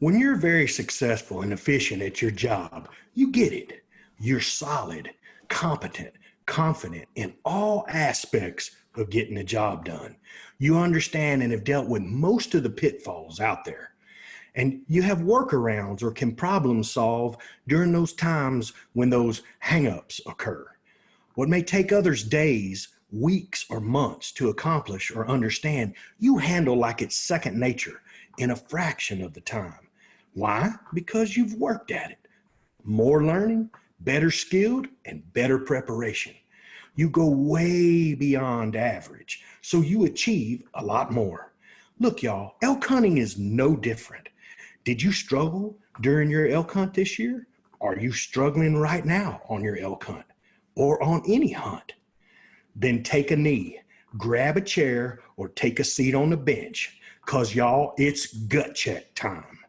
When you're very successful and efficient at your job, you get it. You're solid, competent, confident in all aspects of getting the job done. You understand and have dealt with most of the pitfalls out there. And you have workarounds or can problem solve during those times when those hangups occur. What may take others days, weeks, or months to accomplish or understand, you handle like it's second nature in a fraction of the time. Why? Because you've worked at it. More learning, better skilled, and better preparation. You go way beyond average, so you achieve a lot more. Look, y'all, elk hunting is no different. Did you struggle during your elk hunt this year? Are you struggling right now on your elk hunt or on any hunt? Then take a knee, grab a chair, or take a seat on the bench, because y'all, it's gut check time.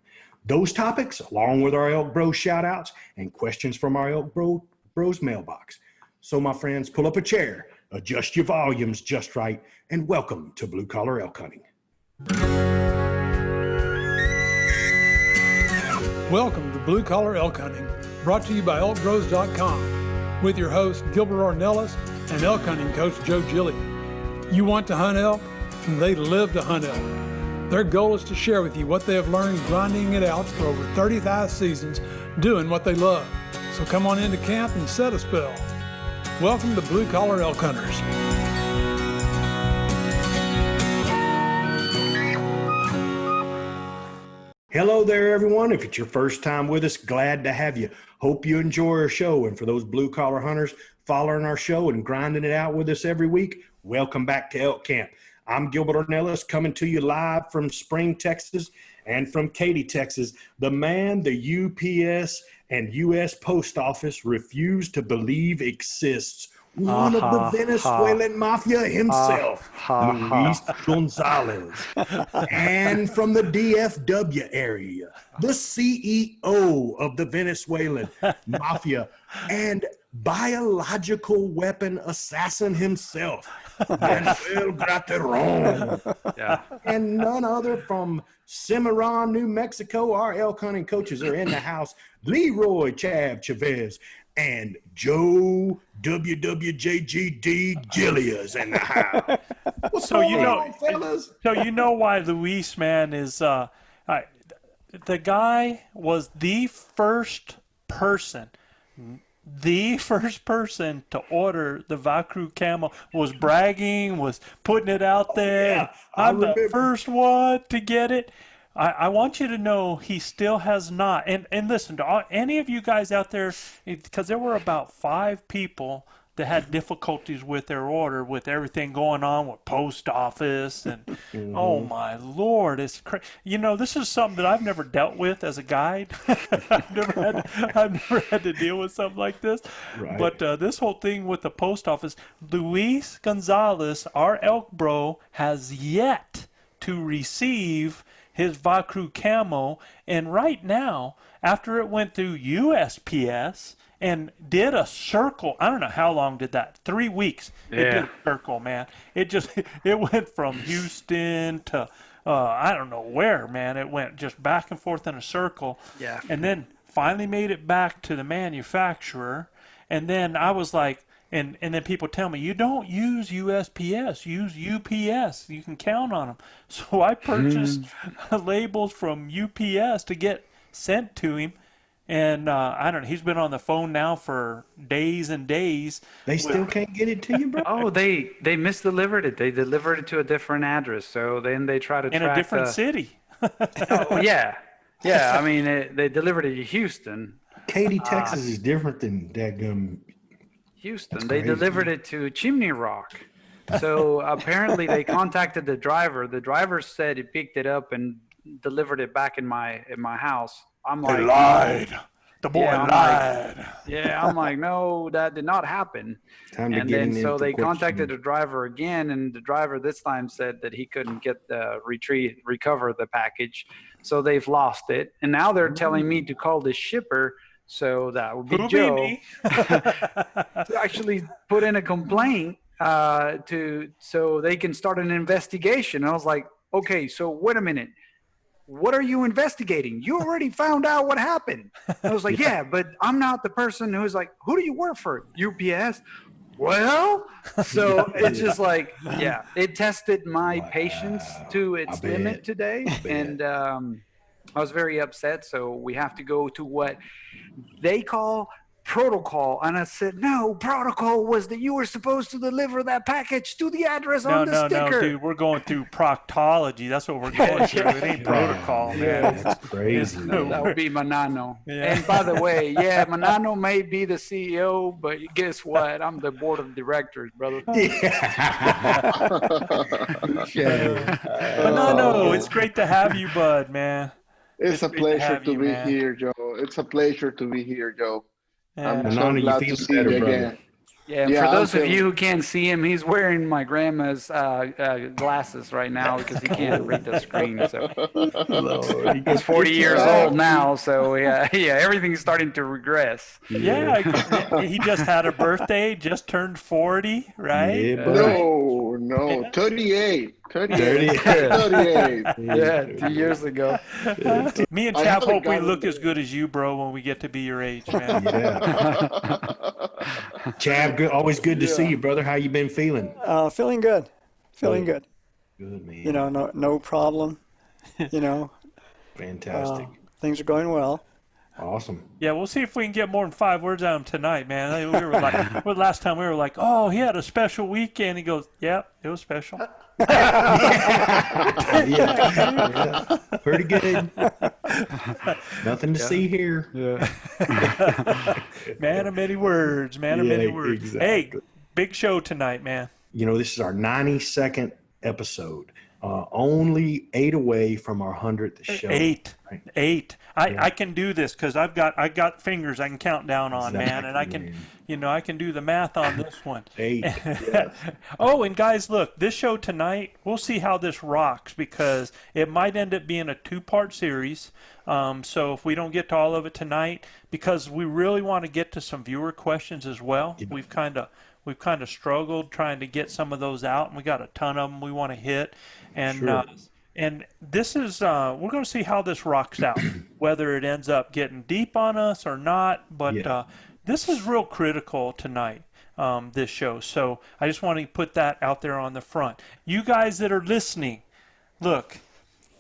Those topics, along with our ElkBros shout outs and questions from our ElkBros Mailbox. So my friends, pull up a chair, adjust your volumes just right, and welcome to Blue Collar Elk Hunting. Welcome to Blue Collar Elk Hunting, brought to you by ElkBros.com, with your hosts Gilbert Ornelas and elk hunting coach Joe Gillian. You want to hunt elk, and they live to hunt elk. Their goal is to share with you what they have learned grinding it out for over 35 seasons, doing what they love. So come on into camp and set a spell. Welcome to Blue Collar Elk Hunters. Hello there, everyone. If it's your first time with us, glad to have you. Hope you enjoy our show. And for those blue collar hunters following our show and grinding it out with us every week, welcome back to Elk Camp. I'm Gilbert Ornelas, coming to you live from Spring, Texas, and from Katy, Texas. The man the UPS and U.S. Post Office refuse to believe exists. One of the Venezuelan mafia himself, Luis Gonzalez. And from the DFW area, the CEO of the Venezuelan mafia and biological weapon assassin himself, Manuel Graterón. Yeah. And none other from Cimarron, New Mexico. Our elk hunting coaches are in the house. Leroy Chav Chavez and Joe WWJGD Gillia's in the house. What's going on, fellas? So you know why Luis, man, is the guy was the first person to order the Vacru camo, was bragging, was putting it out there. Yeah, I'm the first one to get it. I want you to know he still has not. And listen, to any of you guys out there, because there were about 5 people that had difficulties with their order, with everything going on with post office. And oh my Lord, it's crazy. You know, this is something that I've never dealt with as a guide. I've never had to deal with something like this. Right. But this whole thing with the post office, Luis Gonzalez, our elk bro, has yet to receive his Vacru camo, and right now, after it went through USPS and did a circle, I don't know how long did that, 3 weeks. Yeah. It did a circle, man. It went from Houston to I don't know where, man. It went just back and forth in a circle. Yeah. And then finally made it back to the manufacturer. And then I was like, and then people tell me, you don't use USPS, use UPS. You can count on them. So I purchased labels from UPS to get sent to him. And I don't know, he's been on the phone now for days and days. They still can't get it to you, bro? Oh, they misdelivered it. They delivered it to a different address. So then they try to track in a different city. Oh, yeah. Yeah, I mean, they delivered it to Houston. Katy, Texas is different than dadgum Houston. They delivered it to Chimney Rock. So apparently they contacted the driver. The driver said he picked it up and delivered it back in my house. I'm like, they lied. The boy lied. I'm like, no, that did not happen. And then so they contacted the driver again, and the driver this time said that he couldn't get recover the package. So they've lost it. And now they're telling me to call the shipper. So that would be Joe to actually put in a complaint so they can start an investigation. And I was like, okay, so wait a minute. what are you investigating? You already found out what happened. And I was like, yeah, but I'm not the person who's like, who do you work for? UPS? Well, so it's just like, yeah, it tested my patience to its limit today. And I was very upset. So we have to go to what they call protocol. And I said, no, protocol was that you were supposed to deliver that package to the address on the sticker. No, dude, we're going through proctology. That's what we're going through. It ain't protocol, man. That's crazy. That would be Manano. Yeah. And by the way, yeah, Manano may be the CEO, but guess what? I'm the board of directors, brother. Manano, it's great to have you, bud, man. It's a pleasure to be here, Joe. It's a pleasure to be here, Joe. I'm so glad to see you again. Yeah, and for those of you who can't see him, he's wearing my grandma's glasses right now because he can't read the screen. So he's 40 years old now, so yeah, everything's starting to regress. Yeah, he just had a birthday, just turned 40, right? Yeah, no, 38. 38. Yeah, 2 years ago. Me and Chap hope we look as good as you, bro, when we get to be your age, man. Yeah. Chap, always good to see you, brother. How you been feeling? Feeling good. Feeling good. Good, man. You know, no problem. You know. Fantastic. Things are going well. Awesome. Yeah, we'll see if we can get more than 5 words out of him tonight, man. We were like, last time we were like, oh, he had a special weekend. He goes, yeah, it was special. Yeah. Pretty good. Nothing to see here. Yeah. Man of many words. Man of many words. Exactly. Hey, big show tonight, man. You know, this is our 92nd episode. Only 8 away from our 100th show. 8. Right? 8. I can do this because I got fingers I can count down on, man, and I can, I can do the math on this one. 8. Yes. Oh, and guys, look, this show tonight, we'll see how this rocks because it might end up being a 2-part series. So if we don't get to all of it tonight, because we really want to get to some viewer questions as well. Yeah. We've kind of struggled trying to get some of those out, and we got a ton of them we want to hit. And sure. And this is we're going to see how this rocks out, whether it ends up getting deep on us or not. But this is real critical tonight, this show. So I just want to put that out there on the front. You guys that are listening, look,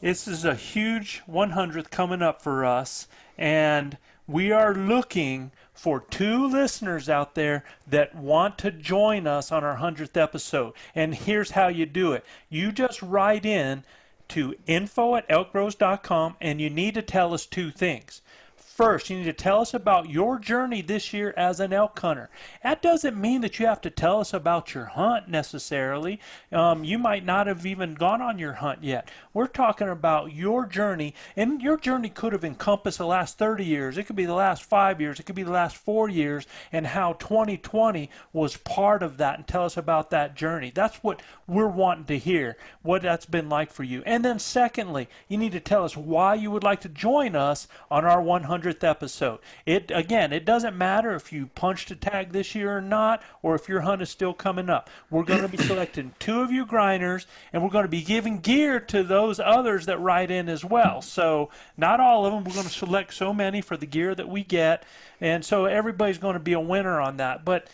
this is a huge 100th coming up for us, and we are looking for 2 listeners out there that want to join us on our 100th episode. And here's how you do it. You just write in to info@elkbros.com, and you need to tell us 2 things. First, you need to tell us about your journey this year as an elk hunter. That doesn't mean that you have to tell us about your hunt necessarily. You might not have even gone on your hunt yet. We're talking about your journey, and your journey could have encompassed the last 30 years. It could be the last 5 years. It could be the last 4 years, and how 2020 was part of that, and tell us about that journey. That's what we're wanting to hear, what that's been like for you. And then secondly, you need to tell us why you would like to join us on our 100th episode. It doesn't matter if you punched a tag this year or not, or if your hunt is still coming up. We're going to be selecting 2 of you grinders, and we're going to be giving gear to those others that write in as well. So not all of them. We're going to select so many for the gear that we get, and so everybody's going to be a winner on that. But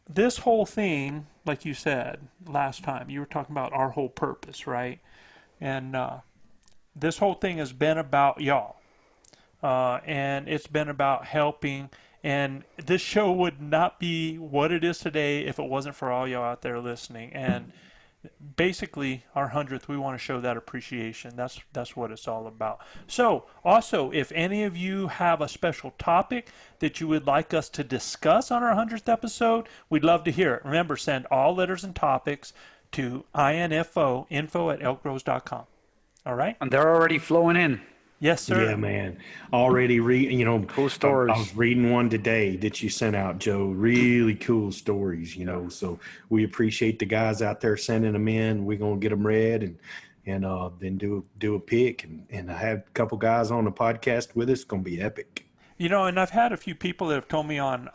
this whole thing, like you said last time, you were talking about our whole purpose, right? And this whole thing has been about y'all. And it's been about helping, and this show would not be what it is today if it wasn't for all y'all out there listening. And basically, our 100th, we want to show that appreciation. That's what it's all about. So also, if any of you have a special topic that you would like us to discuss on our 100th episode, we'd love to hear it. Remember, send all letters and topics to info@elkbros.com. All right? And they're already flowing in. Yes, sir. Yeah, man. Already cool stories. I was reading one today that you sent out, Joe. Really cool stories, So we appreciate the guys out there sending them in. We're gonna get them read and then do a pick and have a couple guys on the podcast with us. It's gonna be epic. And I've had a few people that have told me on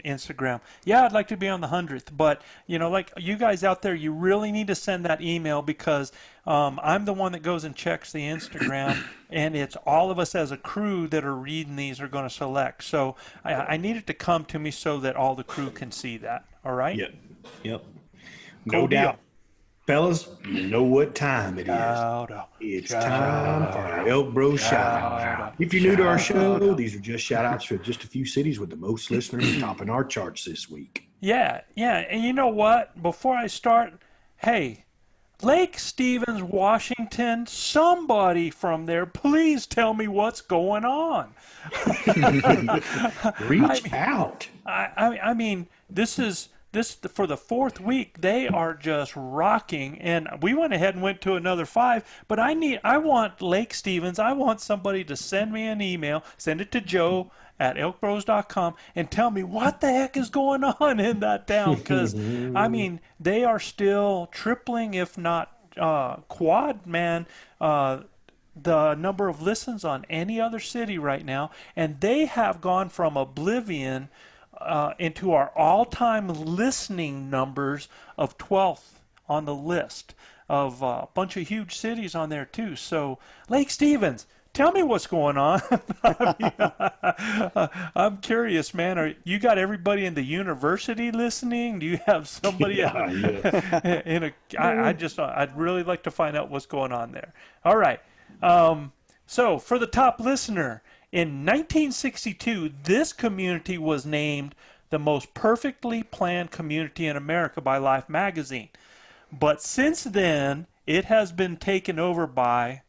Instagram, yeah, I'd like to be on the 100th, but like you guys out there, you really need to send that email because I'm the one that goes and checks the Instagram, and it's all of us as a crew that are reading these are going to select. So I need it to come to me so that all the crew can see that. All right? Yep. Cool No deal. doubt. Fellas, you know what time it is. It's time for our ElkBros shout-out. If you're new to our show, these are just shout-outs for just a few cities with the most listeners topping our charts this week. Yeah. And you know what? Before I start, hey, Lake Stevens, Washington, somebody from there, please tell me what's going on. Reach out. I mean, this for the fourth week. They are just rocking, and we went ahead and went to another 5. But I want Lake Stevens. I want somebody to send me an email. Send it to Joe at ElkBros.com and tell me what the heck is going on in that town. Because I mean, they are still tripling, if not quad, man. The number of listens on any other city right now, and they have gone from oblivion into our all-time listening numbers of 12th on the list of a bunch of huge cities on there too. So Lake Stevens, tell me what's going on. I'm curious, man. You got everybody in the university listening? Do you have somebody I'd really like to find out what's going on there. All right. So for the top listener, in 1962, this community was named the most perfectly planned community in America by Life magazine. But since then, it has been taken over by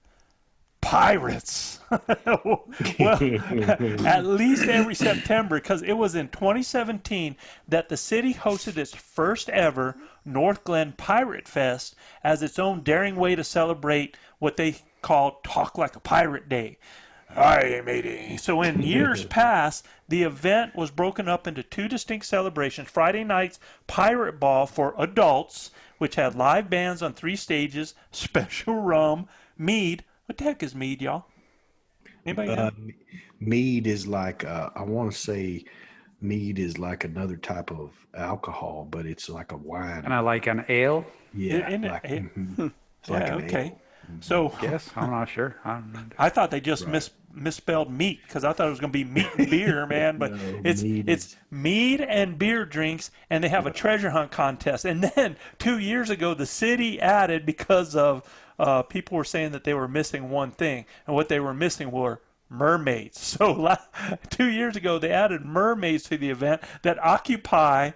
pirates. Well, at least every September, because it was in 2017 that the city hosted its first ever North Glen Pirate Fest as its own daring way to celebrate what they call Talk Like a Pirate Day. Hi, matey. So in years past, the event was broken up into 2 distinct celebrations. Friday night's Pirate Ball for adults, which had live bands on 3 stages, special rum, mead. What the heck is mead, y'all? Anybody know? Mead is like, I want to say mead is like another type of alcohol, but it's like a wine. And I like an ale. Yeah. It's like an ale. So yes, I'm not sure. I thought they just misspelled meat because I thought it was going to be meat and beer, man. But it's mead and beer drinks, and they have a treasure hunt contest. And then 2 years ago, the city added because of people were saying that they were missing one thing, and what they were missing were mermaids. So 2 years ago, they added mermaids to the event that occupy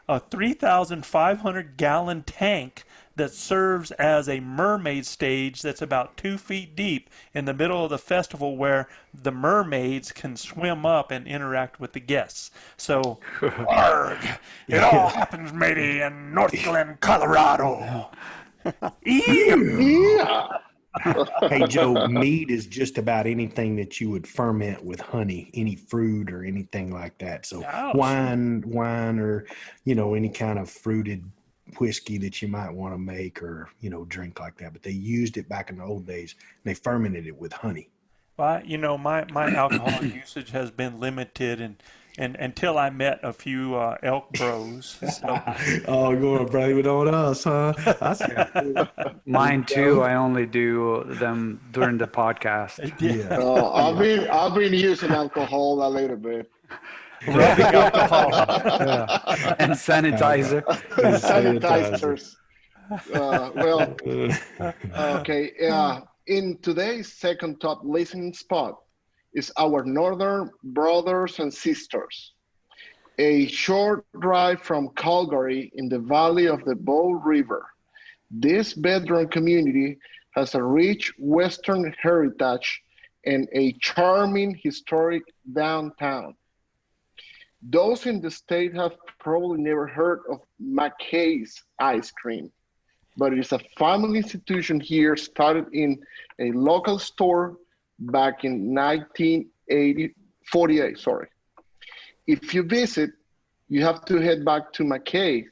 a 3,500-gallon tank that serves as a mermaid stage that's about 2 feet deep in the middle of the festival, where the mermaids can swim up and interact with the guests. So, arg, it all happens, matey, in North Glen, Colorado. Yeah. Hey, Joe, mead is just about anything that you would ferment with honey, any fruit or anything like that. So wine or, any kind of fruited whiskey that you might want to make or, drink like that. But they used it back in the old days, and they fermented it with honey. Well, my alcohol usage has been limited, and until I met a few ElkBros. So. Oh, you're going to blame it on us, huh? Mine too. I only do them during the podcast. Yeah. I've been using alcohol a little bit. Rubbing alcohol. And sanitizer. Sanitizers. Okay. In today's second top listening spot is our northern brothers and sisters. A short drive from Calgary in the valley of the Bow River. This bedroom community has a rich Western heritage and a charming historic downtown. Those in the state have probably never heard of McKay's ice cream, but it is a family institution here, started in a local store back in 1948. If you visit, you have to head back to McKay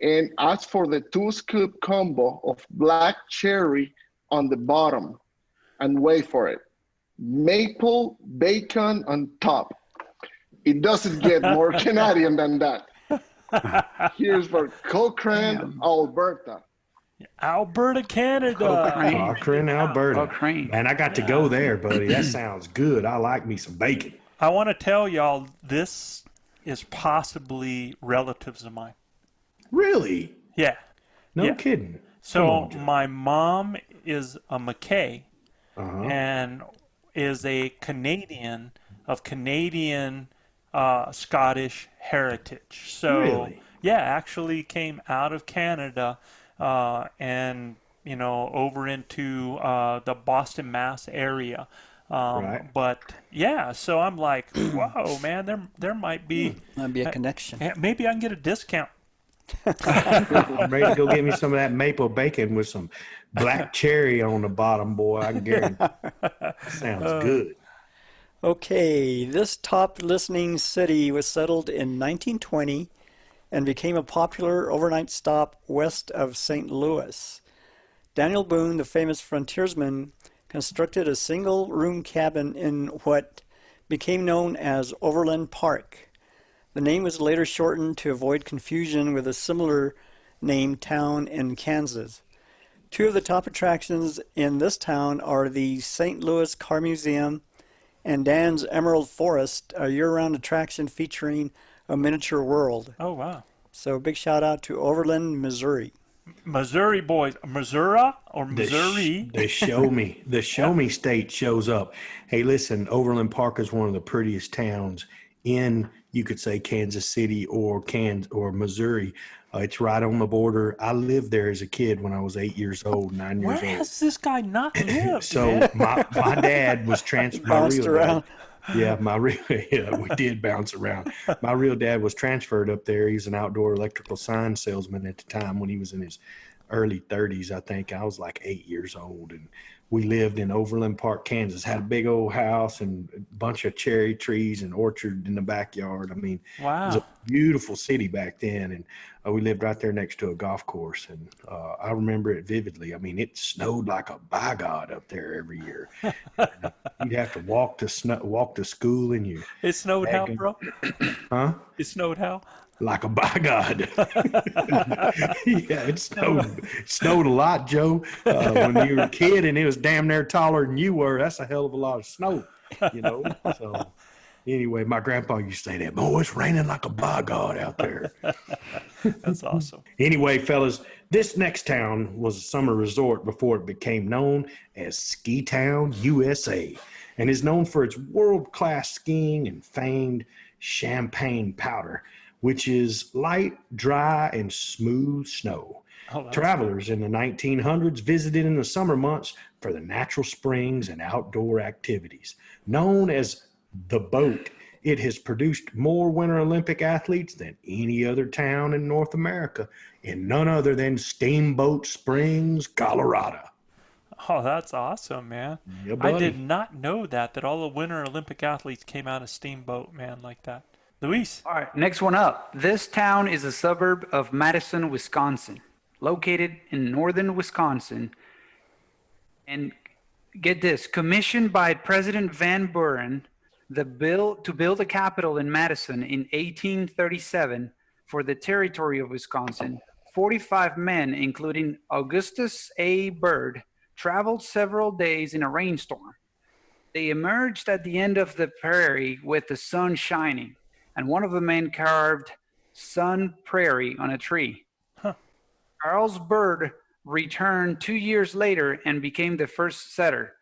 and ask for the 2-scoop combo of black cherry on the bottom and wait for it. maple bacon on top. It doesn't get more Canadian than that. Here's for Cochrane, Alberta. Alberta, Canada. Cochrane, Alberta. Cochrane. Man, I got to go there, buddy. That sounds good. I like me some bacon. I want to tell y'all, this is possibly relatives of mine. Really? Yeah. No kidding. So my mom is a McKay and is a Canadian of Canadian Scottish heritage. So Really? yeah, actually came out of Canada and over into the Boston, Mass area. Right. But yeah, so I'm like, whoa, man, there might be a connection. Maybe I can get a discount. I'm ready to go get me some of that maple bacon with some black cherry on the bottom, boy. I can guarantee. Sounds good. Okay, this top listening city was settled in 1920 and became a popular overnight stop west of St. Louis. Daniel Boone, the famous frontiersman, constructed a single-room cabin in what became known as Overland Park. The name was later shortened to avoid confusion with a similar named town in Kansas. Two of the top attractions in this town are the St. Louis Car Museum and Dan's Emerald Forest, a year-round attraction featuring a miniature world. Oh, wow. So big shout out to Overland, Missouri. Missouri boys. Missouri or Missouri? The show me state shows up. Hey, listen, Overland Park is one of the prettiest towns in, you could say, Kansas City or Missouri. It's right on the border. I lived there as a kid when I was 8 years old, 9 years Where old. has this guy not lived? So my dad was Bounced around. Yeah, we did bounce around. My real dad was transferred up there. He was an outdoor electrical sign salesman at the time when he was in his early 30s, I think. I was like 8 years old, and we lived in Overland Park, Kansas. Had a big old house and a bunch of cherry trees and orchard in the backyard. I mean, wow. It was a beautiful city back then, and we lived right there next to a golf course, and I remember it vividly. I mean, it snowed like a by God up there every year. You'd have to walk to school, and you. It snowed how, bro? Huh? It snowed how? Like a by God. Yeah, it snowed a lot, Joe. When you were a kid and it was damn near taller than you were, that's a hell of a lot of snow, So anyway, my grandpa used to say that, boy, it's raining like a by God out there. That's awesome. Anyway, fellas, this next town was a summer resort before it became known as Ski Town, USA, and is known for its world-class skiing and famed champagne powder, which is light, dry, and smooth snow. Travelers in the 1900s visited in the summer months for the natural springs and outdoor activities. Known as the Boat, it has produced more Winter Olympic athletes than any other town in North America, and none other than Steamboat Springs, Colorado. Oh, that's awesome, man. Yeah, I did not know that all the Winter Olympic athletes came out of Steamboat, man, like that. Luis. All right, next one up. This town is a suburb of Madison, Wisconsin, located in northern Wisconsin. And get this, commissioned by President Van Buren, the bill to build a capitol in Madison in 1837 for the territory of Wisconsin. 45 men, including Augustus A. Bird, traveled several days in a rainstorm. They emerged at the end of the prairie with the sun shining, and one of the men carved Sun Prairie on a tree. Charles Bird returned 2 years later and became the first settler.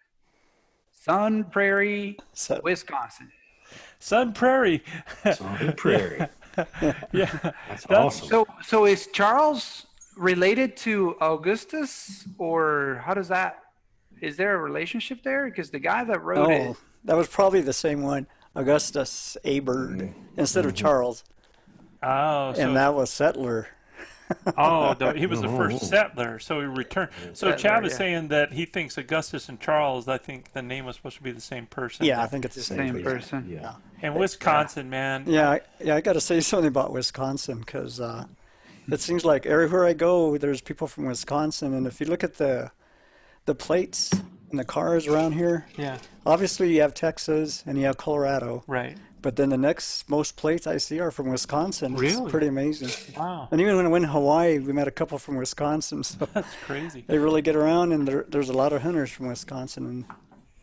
Sun Prairie, Wisconsin. Sun Prairie. Sun Prairie. Yeah. That's awesome. So is Charles related to Augustus, or how does that, is there a relationship there? Because the guy that wrote it. That was probably the same one, Augustus A. Bird, instead of Charles. Oh. And that was settler. He was the first settler, so he returned. So Chad was saying that he thinks Augustus and Charles, I think the name was supposed to be the same person. Yeah, I think it's the same person. Yeah. And Wisconsin, man. Yeah, I got to say something about Wisconsin, because it seems like everywhere I go, there's people from Wisconsin, and if you look at the plates in the cars around here. Yeah. Obviously, you have Texas and you have Colorado. Right. But then the next most plates I see are from Wisconsin. Really? It's pretty amazing. Wow. And even when I went to Hawaii, we met a couple from Wisconsin. So That's crazy. they really get around, and there's a lot of hunters from Wisconsin. And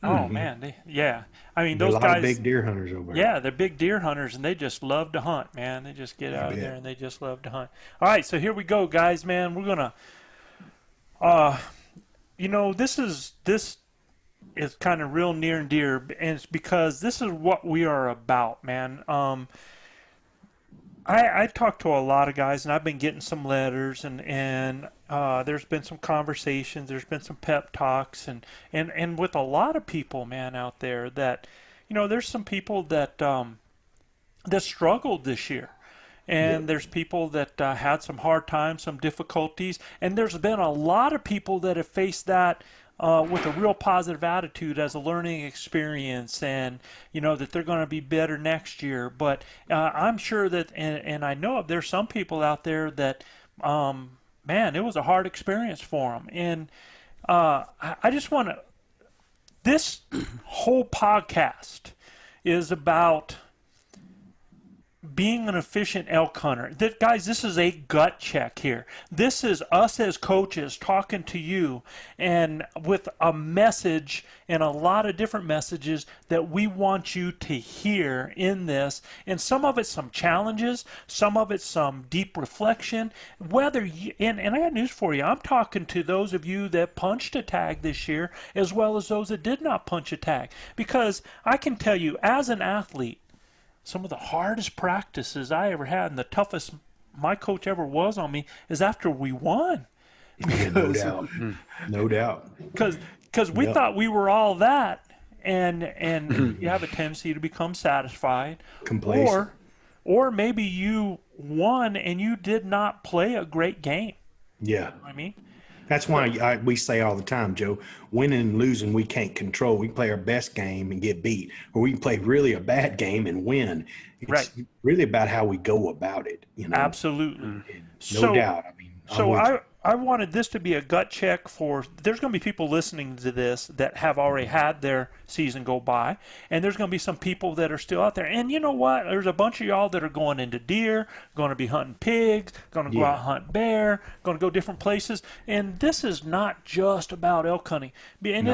oh man, yeah. I mean, There's those a lot guys. of big deer hunters over there. Yeah, they're big deer hunters, and they just love to hunt, man. They just get out of there and they just love to hunt. All right, so here we go, guys, man. We're gonna, this is kind of real near and dear, and it's because this is what we are about, man. I talked to a lot of guys, and I've been getting some letters, and there's been some conversations, there's been some pep talks, and with a lot of people, man, out there that, there's some people that that struggled this year. And there's people that had some hard times, some difficulties, and there's been a lot of people that have faced that with a real positive attitude as a learning experience, and that they're going to be better next year. But I'm sure that, and I know there's some people out there that, man, it was a hard experience for them. And I just want to, this whole podcast is about being an efficient elk hunter. Guys, this is a gut check here. This is us as coaches talking to you, and with a message and a lot of different messages that we want you to hear in this. And some of it's some challenges, some of it's some deep reflection. Whether you, and I got news for you. I'm talking to those of you that punched a tag this year, as well as those that did not punch a tag. Because I can tell you, as an athlete, some of the hardest practices I ever had, and the toughest my coach ever was on me, is after we won. No doubt. No doubt. Because we thought we were all that, and you have a tendency to become satisfied. Complacent. Or maybe you won and you did not play a great game. Yeah. You know what I mean? That's why we say all the time, Joe, winning and losing we can't control. We play our best game and get beat, or we can play really a bad game and win. It's really about how we go about it. Absolutely. No doubt. I mean, I wanted this to be a gut check for, there's going to be people listening to this that have already had their season go by, and there's going to be some people that are still out there. And you know what? There's a bunch of y'all that are going into deer, going to be hunting pigs, going to go out and hunt bear, going to go different places. And this is not just about elk hunting. And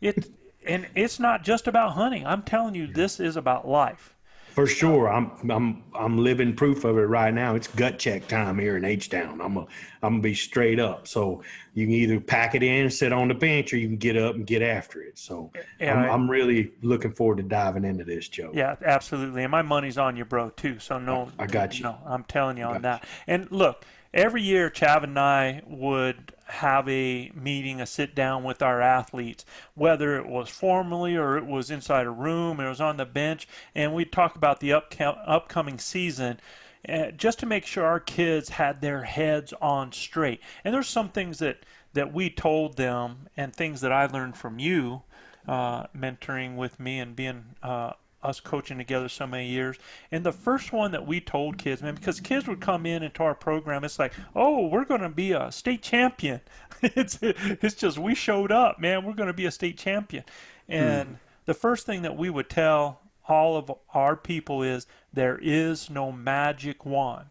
it's not just about hunting. I'm telling you, this is about life. For sure, I'm living proof of it right now. It's gut check time here in H-Town. I'm gonna be straight up. So you can either pack it in, sit on the bench, or you can get up and get after it. So I'm really looking forward to diving into this, Joe. Yeah, absolutely. And my money's on you, bro, too. So no, I got you. No, I'm telling you on that. And look, every year Chav and I would have a meeting, a sit down with our athletes, whether it was formally or it was inside a room, it was on the bench, and we'd talk about the upcoming season, just to make sure our kids had their heads on straight. And there's some things that we told them, and things that I learned from you, mentoring with me and being us coaching together so many years. And the first one that we told kids, man, because kids would come in into our program, it's like, oh, we're going to be a state champion. It's just, we showed up, man, we're going to be a state champion. And the first thing that we would tell all of our people is, there is no magic wand.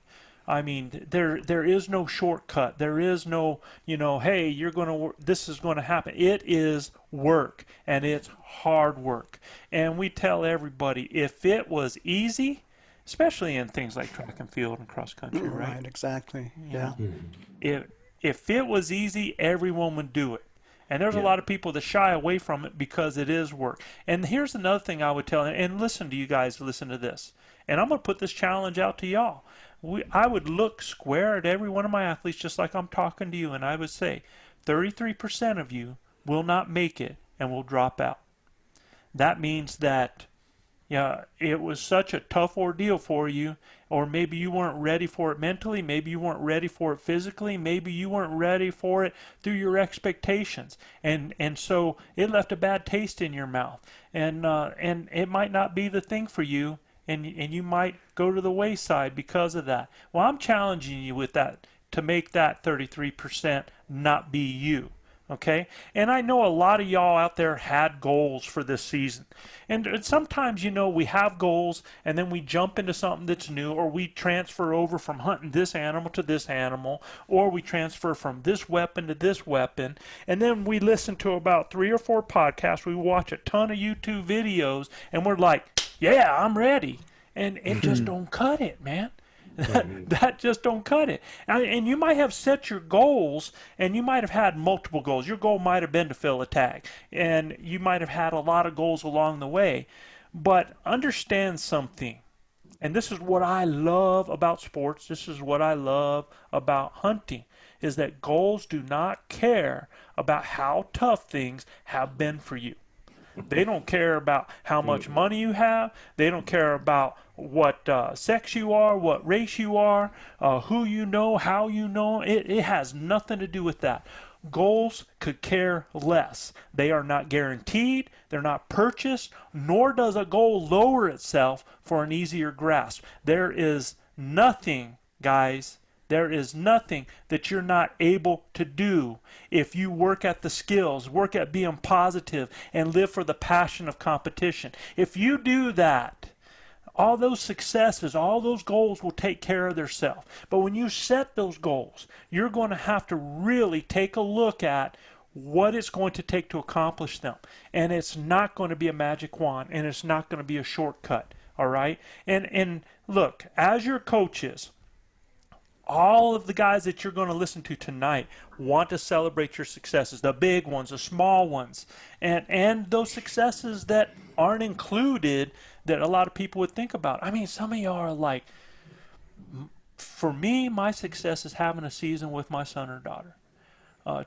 I mean, there is no shortcut. There is no, hey, you're going to, this is going to happen. It is work, and it's hard work. And we tell everybody, if it was easy, especially in things like track and field and cross country, right? Right, exactly. Yeah. If it was easy, everyone would do it. And there's a lot of people that shy away from it because it is work. And here's another thing I would tell, and listen to you guys, listen to this. And I'm going to put this challenge out to y'all. I would look square at every one of my athletes, just like I'm talking to you, and I would say, 33% of you will not make it and will drop out. That means that it was such a tough ordeal for you, or maybe you weren't ready for it mentally, maybe you weren't ready for it physically, maybe you weren't ready for it through your expectations, and so it left a bad taste in your mouth, and it might not be the thing for you, and you might go to the wayside because of that. Well, I'm challenging you with that, to make that 33% not be you. Okay? And I know a lot of y'all out there had goals for this season. And sometimes, we have goals and then we jump into something that's new, or we transfer over from hunting this animal to this animal, or we transfer from this weapon to this weapon. And then we listen to about 3 or 4 podcasts. We watch a ton of YouTube videos and we're like, yeah, I'm ready. And it just don't cut it, man. That just don't cut it. And you might have set your goals, and you might have had multiple goals. Your goal might have been to fill a tag, and you might have had a lot of goals along the way. But understand something, and this is what I love about sports, this is what I love about hunting, is that goals do not care about how tough things have been for you. They don't care about how much money you have. They don't care about what sex you are, what race you are, who you know, how you know. It has nothing to do with that. Goals could care less. They are not guaranteed. They're not purchased, nor does a goal lower itself for an easier grasp. There is nothing, guys, there is nothing that you're not able to do if you work at the skills, work at being positive, and live for the passion of competition. If you do that, all those successes, all those goals will take care of themselves. But when you set those goals, you're going to have to really take a look at what it's going to take to accomplish them. And it's not going to be a magic wand, and it's not going to be a shortcut, all right? And look, as your coaches, all of the guys that you're going to listen to tonight want to celebrate your successes, the big ones, the small ones, and those successes that aren't included that a lot of people would think about. I mean, some of y'all are like, for me, my success is having a season with my son or daughter.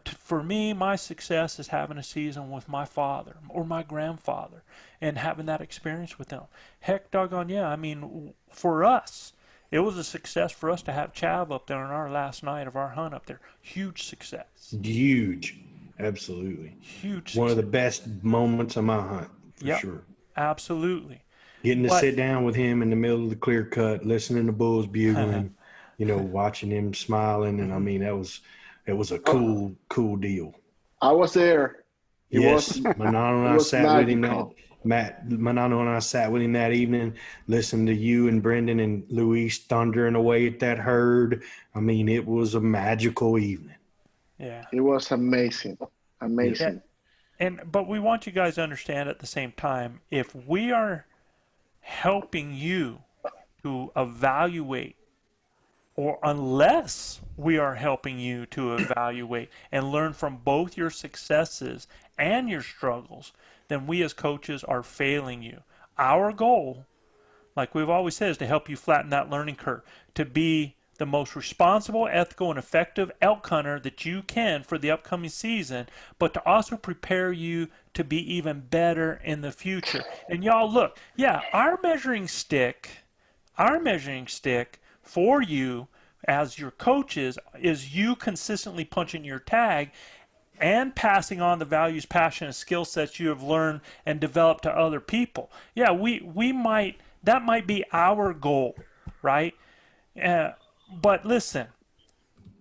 For me, my success is having a season with my father or my grandfather and having that experience with them. Heck, doggone yeah. I mean, for us, it was a success for us to have Chav up there on our last night of our hunt up there. Huge success. Huge. Absolutely. Huge success. One of the best moments of my hunt, for sure. Absolutely. Getting to sit down with him in the middle of the clear cut, listening to bulls bugling, watching him smiling. And I mean, it was a cool deal. I was there. Manano and I sat with him. Manano and I sat with him that evening, listening to you and Brendan and Luis thundering away at that herd. I mean, it was a magical evening. Yeah. It was amazing. Amazing. Yeah. But we want you guys to understand at the same time, if we are helping you to evaluate, or unless we are helping you to evaluate and learn from both your successes and your struggles, then we as coaches are failing you. Our goal, like we've always said, is to help you flatten that learning curve, to be the most responsible, ethical, and effective elk hunter that you can for the upcoming season, but to also prepare you to be even better in the future. And y'all look, our measuring stick for you as your coaches is you consistently punching your tag and passing on the values, passion, and skill sets you have learned and developed to other people. Yeah, that might be our goal, right? But listen,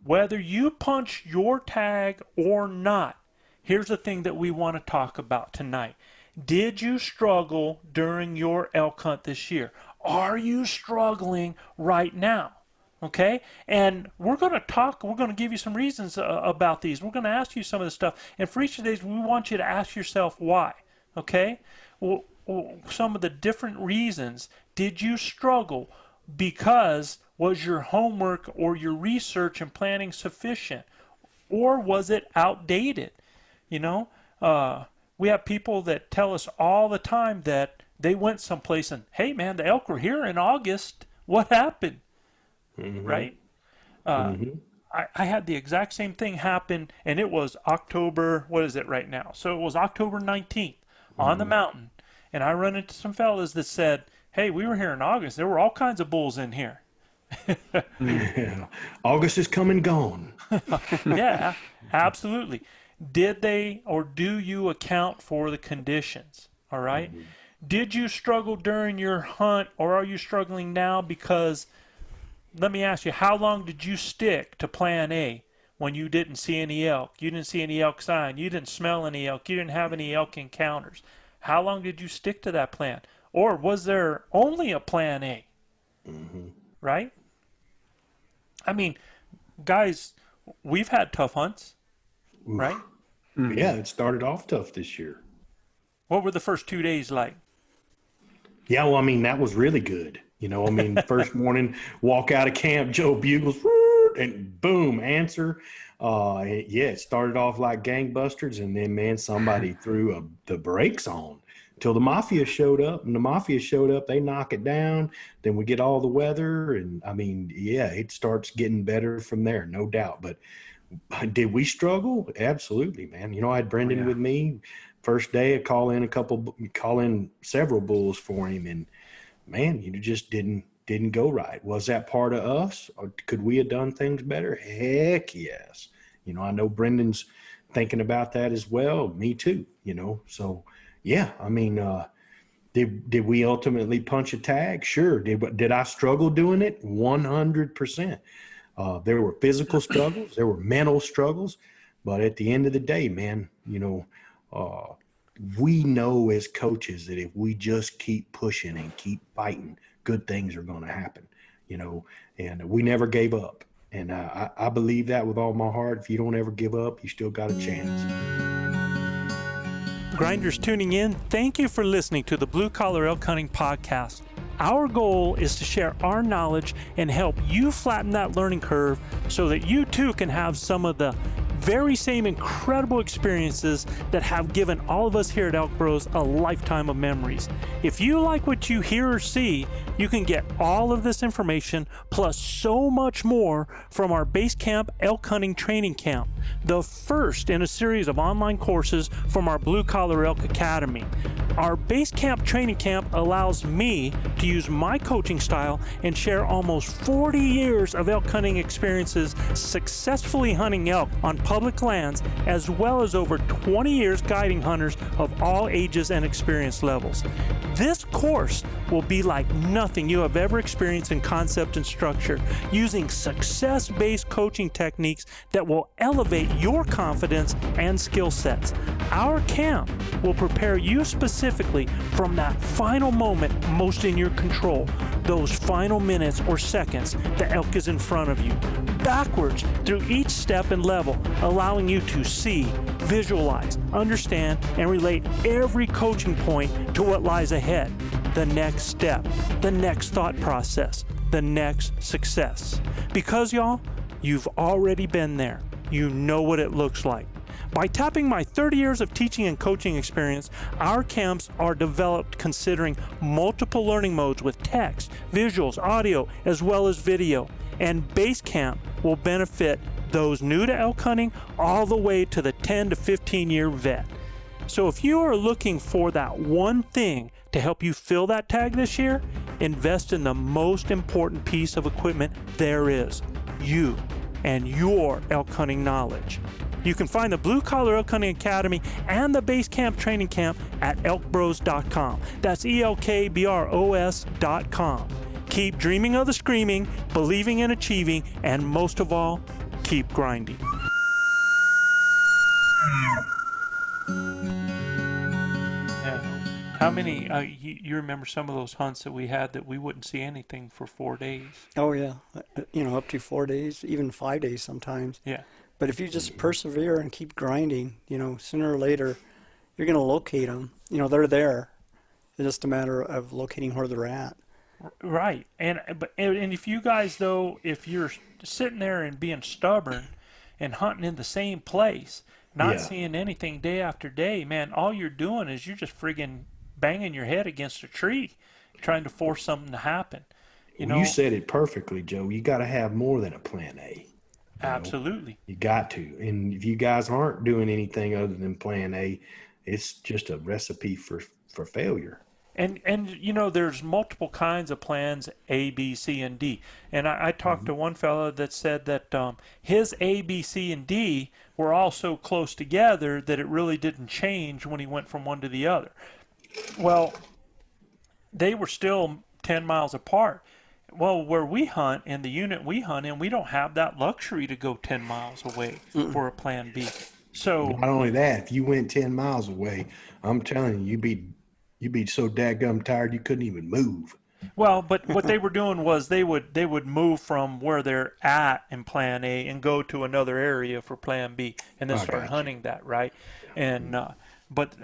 whether you punch your tag or not, here's the thing that we want to talk about tonight. Did you struggle during your elk hunt this year? Are you struggling right now? Okay, and we're going to give you some reasons about these. We're going to ask you some of this stuff. And for each of these, we want you to ask yourself why. Okay, well, some of the different reasons. Did you struggle because was your homework or your research and planning sufficient? Or was it outdated? We have people that tell us all the time that they went someplace and, hey man, the elk were here in August. What happened? Mm-hmm. Right? I had the exact same thing happen, and it was October, what is it right now? So it was October 19th on the mountain, and I run into some fellas that said, hey, we were here in August. There were all kinds of bulls in here. Yeah. August is come and gone. Yeah, absolutely. Did they or do you account for the conditions? All right? Mm-hmm. Did you struggle during your hunt, or are you struggling now because, let me ask you, how long did you stick to plan A? when you didn't see any elk, you didn't see any elk sign, you didn't smell any elk, you didn't have any elk encounters? How long did you stick to that plan? Or was there only a plan A? Mm-hmm. Right? I mean, guys, we've had tough hunts, Oof. right? Yeah, it started off tough this year. What were the first 2 days like? Yeah, well, I mean, that was really good. First morning, walk out of camp, Joe bugles, and boom, answer. It started off like gangbusters, and then, man, somebody threw the brakes on till the mafia showed up. And the mafia showed up, they knock it down. Then we get all the weather, and I mean, yeah, it starts getting better from there, no doubt. But did we struggle? Absolutely, man. I had Brendan with me. First day, I call in several bulls for him, and man, just didn't go right. Was that part of us, or could we have done things better? Heck yes. I know Brendan's thinking about that as well. Me too. So yeah. I mean, did we ultimately punch a tag? Sure. Did I struggle doing it? 100%. There were physical struggles, there were mental struggles, but at the end of the day, man, we know as coaches that if we just keep pushing and keep fighting, good things are going to happen, and we never gave up. And I believe that with all my heart. If you don't ever give up, you still got a chance. Grinders tuning in, thank you for listening to the Blue Collar Elk Hunting Podcast. Our goal is to share our knowledge and help you flatten that learning curve so that you too can have some of the very same incredible experiences that have given all of us here at ElkBros a lifetime of memories. If you like what you hear or see, you can get all of this information plus so much more from our Base Camp Elk Hunting Training Camp, the first in a series of online courses from our Blue Collar Elk Academy. Our Base Camp Training Camp allows me to use my coaching style and share almost 40 years of elk hunting experiences successfully hunting elk on public lands, as well as over 20 years guiding hunters of all ages and experience levels. This course will be like nothing you have ever experienced in concept and structure, using success-based coaching techniques that will elevate your confidence and skill sets. Our camp will prepare you specifically from that final moment most in your control, those final minutes or seconds the elk is in front of you, backwards through each step and level, allowing you to see, visualize, understand, and relate every coaching point to what lies ahead, the next step, the next thought process, the next success. Because y'all, you've already been there. You know what it looks like. By tapping my 30 years of teaching and coaching experience, our camps are developed considering multiple learning modes with text, visuals, audio, as well as video. And Base Camp will benefit those new to elk hunting all the way to the 10 to 15 year vet. So if you are looking for that one thing to help you fill that tag this year, invest in the most important piece of equipment there is, you and your elk hunting knowledge. You can find the Blue Collar Elk Hunting Academy and the Base Camp Training Camp at ElkBros.com. That's ElkBros.com. Keep dreaming of the screaming, believing in achieving, and most of all, keep grinding. How many, you remember some of those hunts that we had that we wouldn't see anything for 4 days? Oh, yeah. Up to 4 days, even 5 days sometimes. Yeah. But if you just persevere and keep grinding, sooner or later, you're going to locate them. They're there. It's just a matter of locating where they're at. Right. And if you guys, though, if you're sitting there and being stubborn and hunting in the same place, not seeing anything day after day, man, all you're doing is you're just friggin' banging your head against a tree trying to force something to happen. You said it perfectly, Joe. You got to have more than a plan A. Absolutely. You got to. And if you guys aren't doing anything other than plan A, it's just a recipe for failure. And there's multiple kinds of plans, A, B, C, and D. And I talked to one fellow that said that his A, B, C, and D were all so close together that it really didn't change when he went from one to the other. Well, they were still 10 miles apart. well, where we hunt in the unit we hunt in, we don't have that luxury to go 10 miles away for a plan B. So not only that, if you went 10 miles away, I'm telling you, you'd be so dadgum tired you couldn't even move. well, but what they were doing was they would move from where they're at in Plan A and go to another area for Plan B, and then start hunting that, right? And but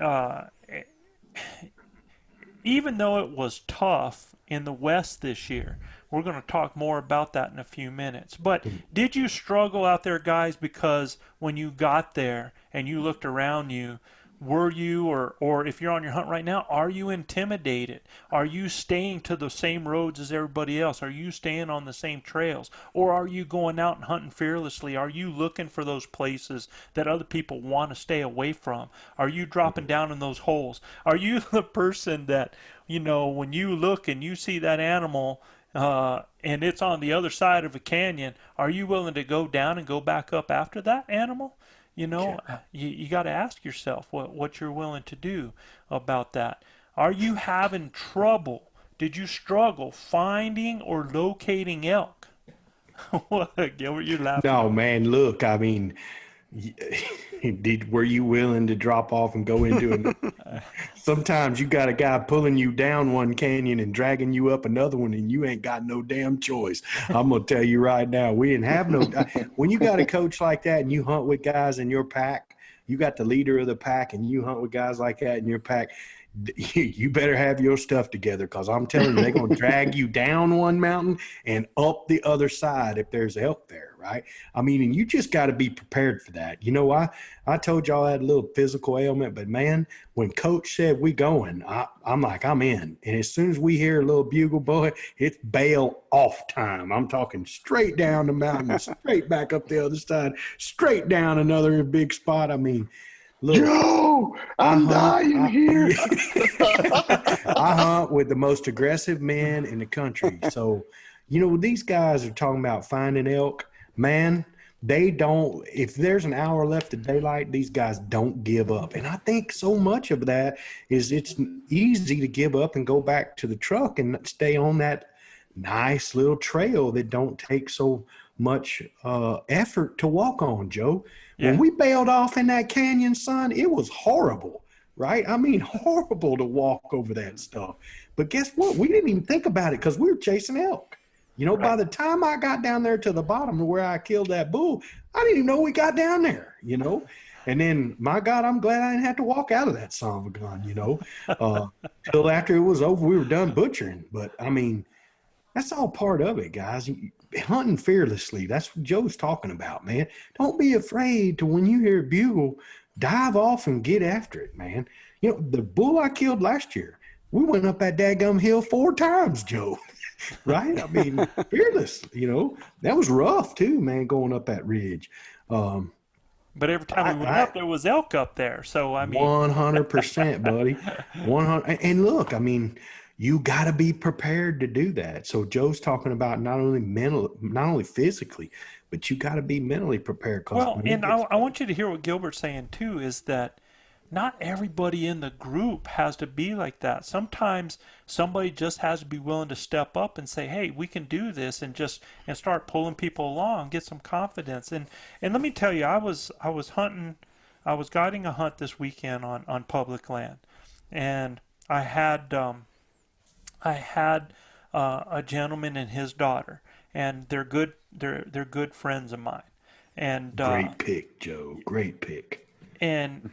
even though it was tough in the West this year, we're going to talk more about that in a few minutes. But did you struggle out there, guys? Because when you got there and you looked around you, were you, or if you're on your hunt right now, are you intimidated? Are you staying to the same roads as everybody else? Are you staying on the same trails? Or are you going out and hunting fearlessly? Are you looking for those places that other people want to stay away from? Are you dropping down in those holes? Are you the person that, when you look and you see that animal and it's on the other side of a canyon, are you willing to go down and go back up after that animal? You got to ask yourself what you're willing to do about that. Are you having trouble? Did you struggle finding or locating elk? What, Gilbert, you're laughing. No, man, look, I mean, were you willing to drop off and go into it? Sometimes you got a guy pulling you down one canyon and dragging you up another one, and you ain't got no damn choice. I'm gonna tell you right now, we didn't have no. When you got a coach like that and you hunt with guys in your pack, you got the leader of the pack, and you hunt with guys like that in your pack. You better have your stuff together, because I'm telling you, they're going to drag you down one mountain and up the other side if there's elk there, right? I mean, and you just got to be prepared for that. You know why? I told y'all I had a little physical ailment, but man, when coach said we going, I'm like, I'm in. And as soon as we hear a little bugle boy, it's bail off time. I'm talking straight down the mountain, straight back up the other side, straight down another big spot. I mean, look, Joe, I'm dying here. I hunt with the most aggressive men in the country. So, these guys are talking about finding elk. Man, they don't, if there's an hour left of daylight, these guys don't give up. And I think so much of that is it's easy to give up and go back to the truck and stay on that nice little trail that don't take so much effort to walk on, Joe. Yeah. When we bailed off in that canyon, son, it was horrible, right? I mean, horrible to walk over that stuff. But guess what? We didn't even think about it because we were chasing elk. Right. By the time I got down there to the bottom where I killed that bull, I didn't even know we got down there, And then, my God, I'm glad I didn't have to walk out of that son of a gun, Till after it was over, we were done butchering. But, I mean, that's all part of it, guys. Hunting fearlessly. That's what Joe's talking about, man. Don't be afraid to, when you hear a bugle, dive off and get after it, man. The bull I killed last year, we went up that daggum hill 4 times, Joe. Right? I mean, fearless, That was rough too, man, going up that ridge. But every time we went up, there was elk up there. So, I mean. 100%, buddy. 100. And look, I mean, you got to be prepared to do that. So Joe's talking about not only physically, but you got to be mentally prepared. Well, and I want you to hear what Gilbert's saying too, is that not everybody in the group has to be like that. Sometimes somebody just has to be willing to step up and say, hey, we can do this, and start pulling people along, get some confidence. And let me tell you, I was guiding a hunt this weekend on public land, and I had a gentleman and his daughter, and they're good friends of mine. And great pick, Joe. Great pick. And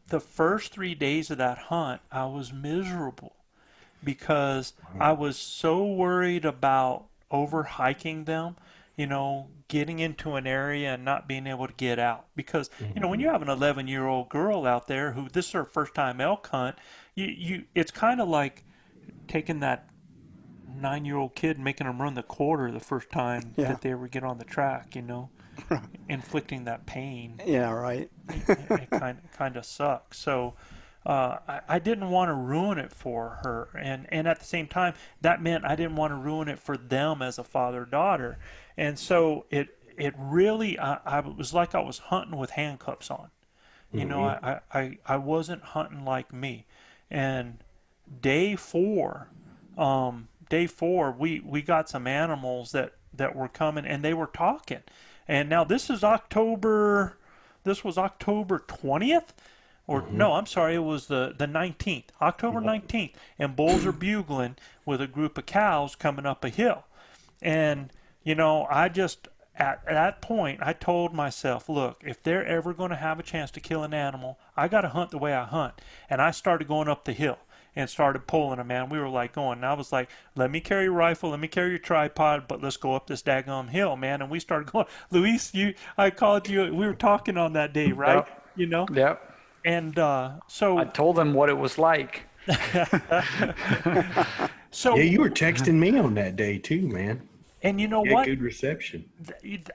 the first 3 days of that hunt, I was miserable because I was so worried about over hiking them, getting into an area and not being able to get out. Because, when you have an 11-year-old girl out there who this is her first time elk hunt, it's kind of like taking that 9-year-old kid and making them run the quarter the first time that they ever get on the track, inflicting that pain. Yeah, right. It kind of sucks. So I didn't want to ruin it for her, and at the same time, that meant I didn't want to ruin it for them as a father-daughter. And so it really, I was like I was hunting with handcuffs on. I wasn't hunting like me. And day 4, day 4, we got some animals that were coming, and they were talking. And now this was October 20th. Or no, I'm sorry, it was the 19th, October 19th, and bulls are bugling with a group of cows coming up a hill. And, I just, at that point, I told myself, look, if they're ever going to have a chance to kill an animal, I got to hunt the way I hunt. And I started going up the hill and started pulling them, man. We were like going, and I was like, let me carry your rifle, let me carry your tripod, but let's go up this daggone hill, man. And we started going. Luis, I called you, we were talking on that day, right? Yep. Yep. And so I told them what it was like. So yeah, you were texting me on that day too, man. And you know what? Good reception.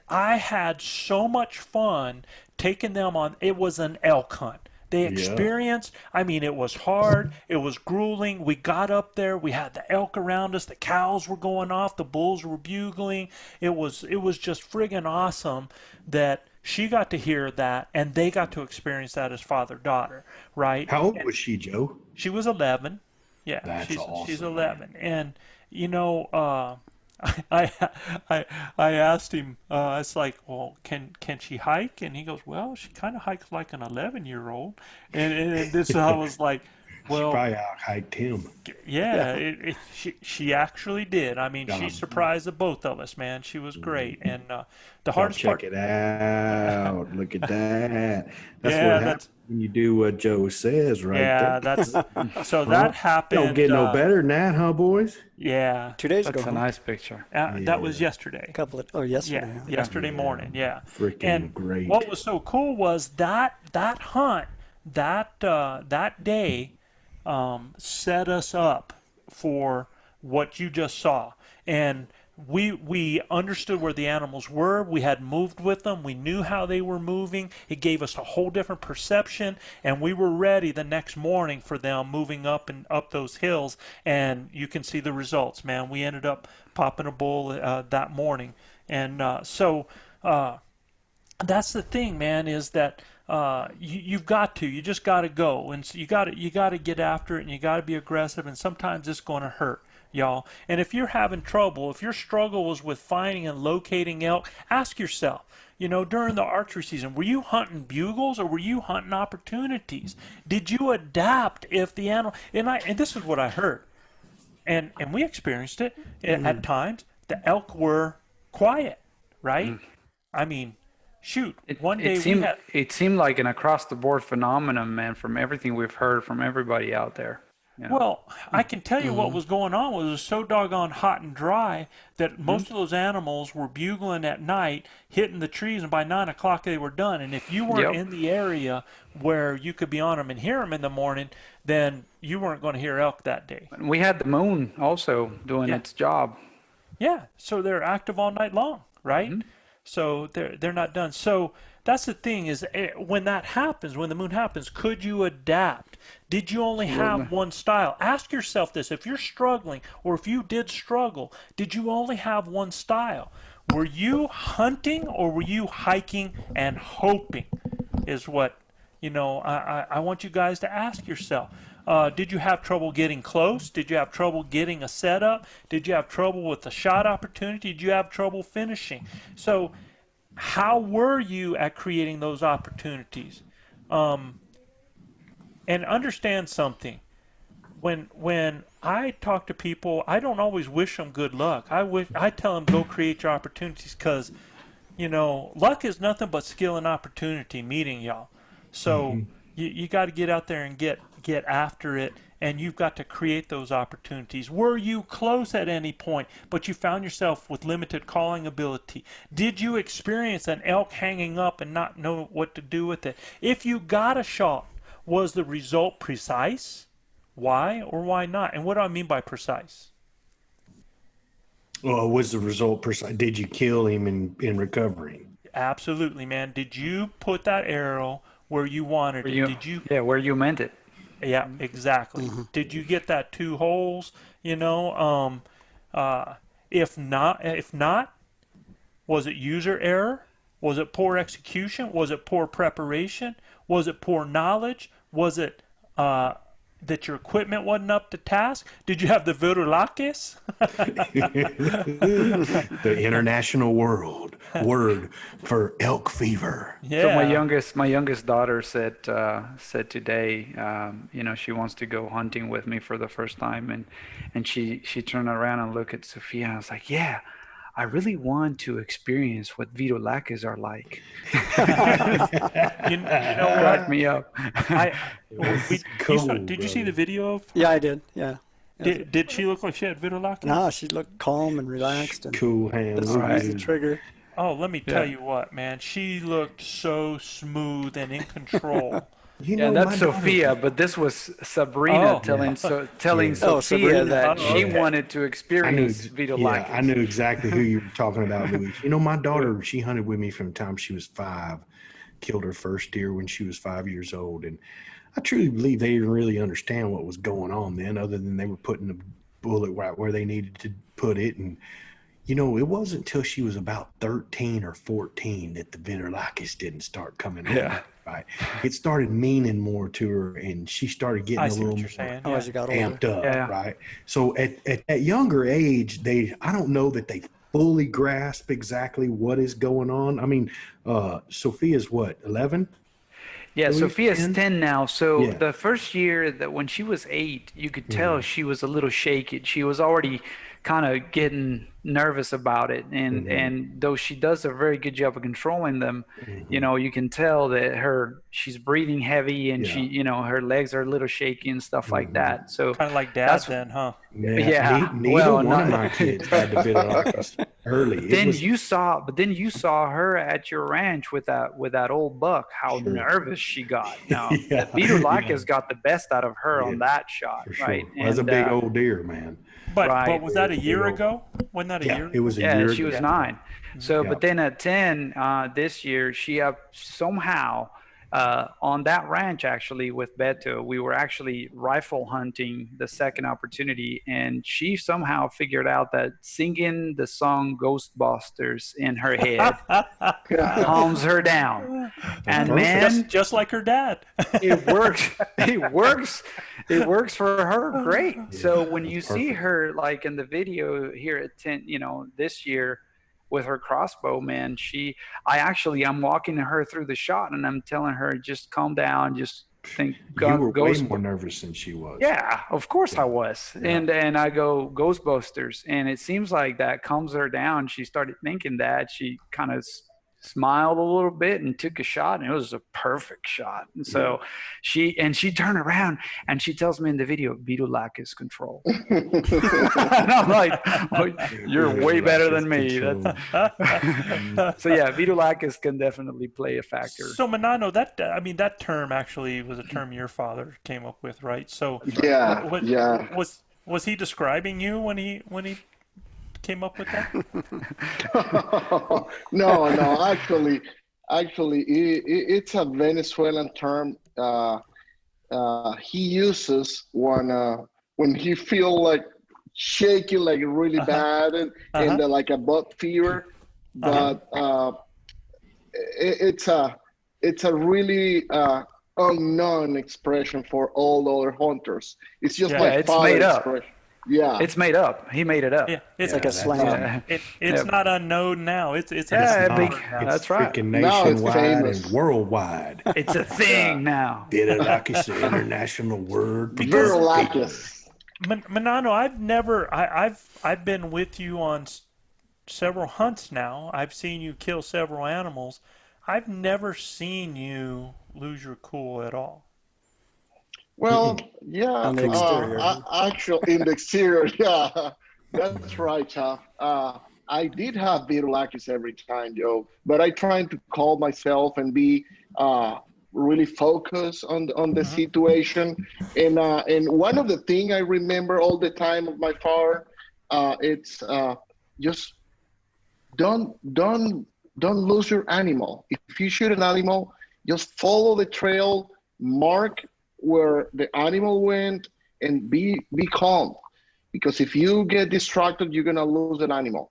I had so much fun taking them on. It was an elk hunt. They experienced, it was hard. It was grueling. We got up there. We had the elk around us. The cows were going off. The bulls were bugling. It was just friggin' awesome that she got to hear that, and they got to experience that as father-daughter, right? How old was she, Joe? She was 11. Yeah, That's awesome. She's 11. Man. And, I asked him, it's like, well, can she hike? And he goes, well, she kind of hikes like an 11-year-old. And this, I was like, well, she probably out-hiked him. Yeah, she actually did. She surprised the both of us, man. She was great. And the hardest part. Check it out. Look at that. That's what happens when you do what Joe says, right? Yeah, there. that happened. Don't get no better than that, huh, boys? Yeah. 2 days ago. That's a nice picture. That was yesterday. Yesterday. Yeah, yesterday morning. Yeah. Freaking great. What was so cool was that hunt, that day, set us up for what you just saw. And we understood where the animals were. We had moved with them. We knew how they were moving. It gave us a whole different perception, and we were ready the next morning for them moving up those hills. And you can see the results, man. We ended up popping a bull that morning, and so that's the thing, man. Is that you just got to go, and so you got to get after it, and you got to be aggressive. And sometimes it's going to hurt, y'all. And if you're having trouble, if your struggle was with finding and locating elk, ask yourself, during the archery season, were you hunting bugles or were you hunting opportunities? Did you adapt if the animal, and this is what I heard, and we experienced it at times, the elk were quiet, right? Shoot, one day it seemed like an across-the-board phenomenon, man, from everything we've heard from everybody out there. Well, I can tell you what was going on was it was so doggone hot and dry that most of those animals were bugling at night, hitting the trees, and by 9 o'clock they were done. And if you weren't in the area where you could be on them and hear them in the morning, then you weren't going to hear elk that day. And we had the moon also doing its job. Yeah, so they're active all night long, right? Mm-hmm. So they're not done. So that's the thing is when that happens, when the moon happens, could you adapt? Did you only have one style? Ask yourself this. If you're struggling or if you did struggle, did you only have one style? Were you hunting or were you hiking and hoping is what, I want you guys to ask yourself. Did you have trouble getting close? Did you have trouble getting a setup? Did you have trouble with the shot opportunity? Did you have trouble finishing? So how were you at creating those opportunities? And understand something. When I talk to people, I don't always wish them good luck. I tell them go create your opportunities because, luck is nothing but skill and opportunity meeting y'all. So you got to get out there and get after it, and you've got to create those opportunities. Were you close at any point, but you found yourself with limited calling ability? Did you experience an elk hanging up and not know what to do with it? If you got a shot, was the result precise? Why or why not? And what do I mean by precise? Well, was the result precise? Did you kill him in recovering? Absolutely, man. Did you put that arrow where you wanted it? Did you? Yeah, where you meant it. Yeah, exactly. Mm-hmm. Did you get that 2 holes? If not, was it user error? Was it poor execution? Was it poor preparation? Was it poor knowledge? Was it that your equipment wasn't up to task? Did you have the virulaques? The international word for elk fever. Yeah. So my youngest daughter said today, she wants to go hunting with me for the first time, and she turned around and looked at Sophia, and I was like, yeah, I really want to experience what virulaques are like. You know what? Cracked me up. Did you see the video of? Yeah, I did. Yeah. Did she look like she had vitiligo? No, she looked calm and relaxed and cool hands. squeezed the trigger. Oh, let me tell you what, man. She looked so smooth and in control. That's Sophia, but this was Sabrina telling Sophia that she wanted to experience vitiligo. I knew exactly who you were talking about, Luis. My daughter, she hunted with me from the time she was 5, killed her first deer when she was 5 years old. And I truly believe they didn't really understand what was going on then, other than they were putting the bullet right where they needed to put it. And, it wasn't until she was about 13 or 14 that the vitiligo didn't start coming on. Right. It started meaning more to her, and she started getting a little more as you got amped up, right? So at that younger age, I don't know that they fully grasp exactly what is going on. I mean, Sophia's what, 11? Yeah, Sophia's 10 now. So the first year that when she was 8, you could tell she was a little shaky. She was already kind of getting nervous about it, and though she does a very good job of controlling them, you can tell that she's breathing heavy, and she her legs are a little shaky and stuff like that. So kind of like Dad then, huh? Neither one of my kids had the vitiligo early. Then you saw her at your ranch with that old buck, how nervous she got. Now the vitiligo got the best out of her on that shot, right? It was a big old deer, man. But was that a year ago? Wasn't that a year ago? It was a year ago. She was 9. So, but then at 10 this year, she somehow on that ranch, actually, with Beto, we were actually rifle hunting the second opportunity, and she somehow figured out that singing the song Ghostbusters in her head calms her down. And man, just like her dad. It works. It works for her great. So when you see her, like in the video here at 10, this year, with her crossbow, man, I'm walking her through the shot, and I'm telling her, just calm down, just think. You were way more nervous than she was. Yeah, of course I was. Yeah. And I go Ghostbusters, and it seems like that calms her down. She started thinking that. She kind of smiled a little bit and took a shot, and it was a perfect shot. And so she turned around and she tells me in the video, vitiligo is control. And I'm like, you're way better than me. So yeah, vitiligo can definitely play a factor. So Manano, that term actually was a term your father came up with, right? So was he describing you when he came up with that? No, actually it's a Venezuelan term he uses when he feel like shaky, like really bad, and like a butt fever. But it's a really unknown expression for all other hunters. It's just like it's made up. Expression. Yeah, it's made up. He made it up. Yeah, it's like a slang. It's not unknown now. It's that's right. Freaking nationwide and worldwide. It's a thing now. Vitiligo is an international word. Vitiligo. Manano, I've been with you on several hunts now. I've seen you kill several animals. I've never seen you lose your cool at all. Well, yeah, on the exterior. Actually, in the exterior, yeah, that's right, Chuck. I did have vitiligo every time, Joe, but I tried to calm myself and be really focused on the situation. And one of the things I remember all the time of my father, it's just don't lose your animal. If you shoot an animal, just follow the trail, mark where the animal went, and be calm, because if you get distracted, you're gonna lose an animal.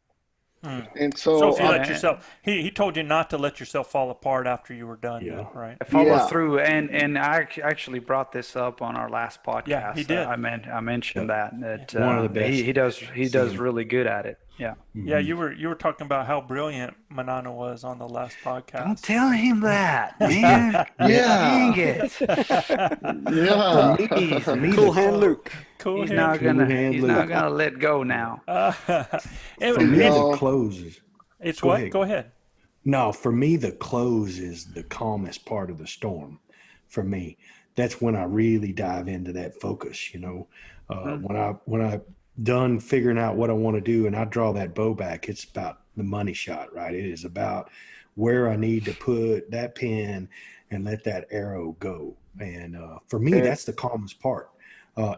And So if you so let yourself, he told you not to let yourself fall apart after you were done, Yeah. right? Follow through, and I actually brought this up on our last podcast. Yeah, he did. I mentioned that One of the best. he does really good at it. Yeah. Yeah, you were talking about how brilliant Manano was on the last podcast. Don't tell him that, man. Dang it. yeah. Cool hand Luke. Cool. He's hand. not gonna let go now. For me, the close is. It's Go what? ahead. Go ahead. No, for me, the close is the calmest part of the storm. For me, that's when I really dive into that focus. When I done figuring out what I want to do and I draw that bow back, it's about the money shot, right? It is about where I need to put that pin and let that arrow go. And for me, that's the calmest part.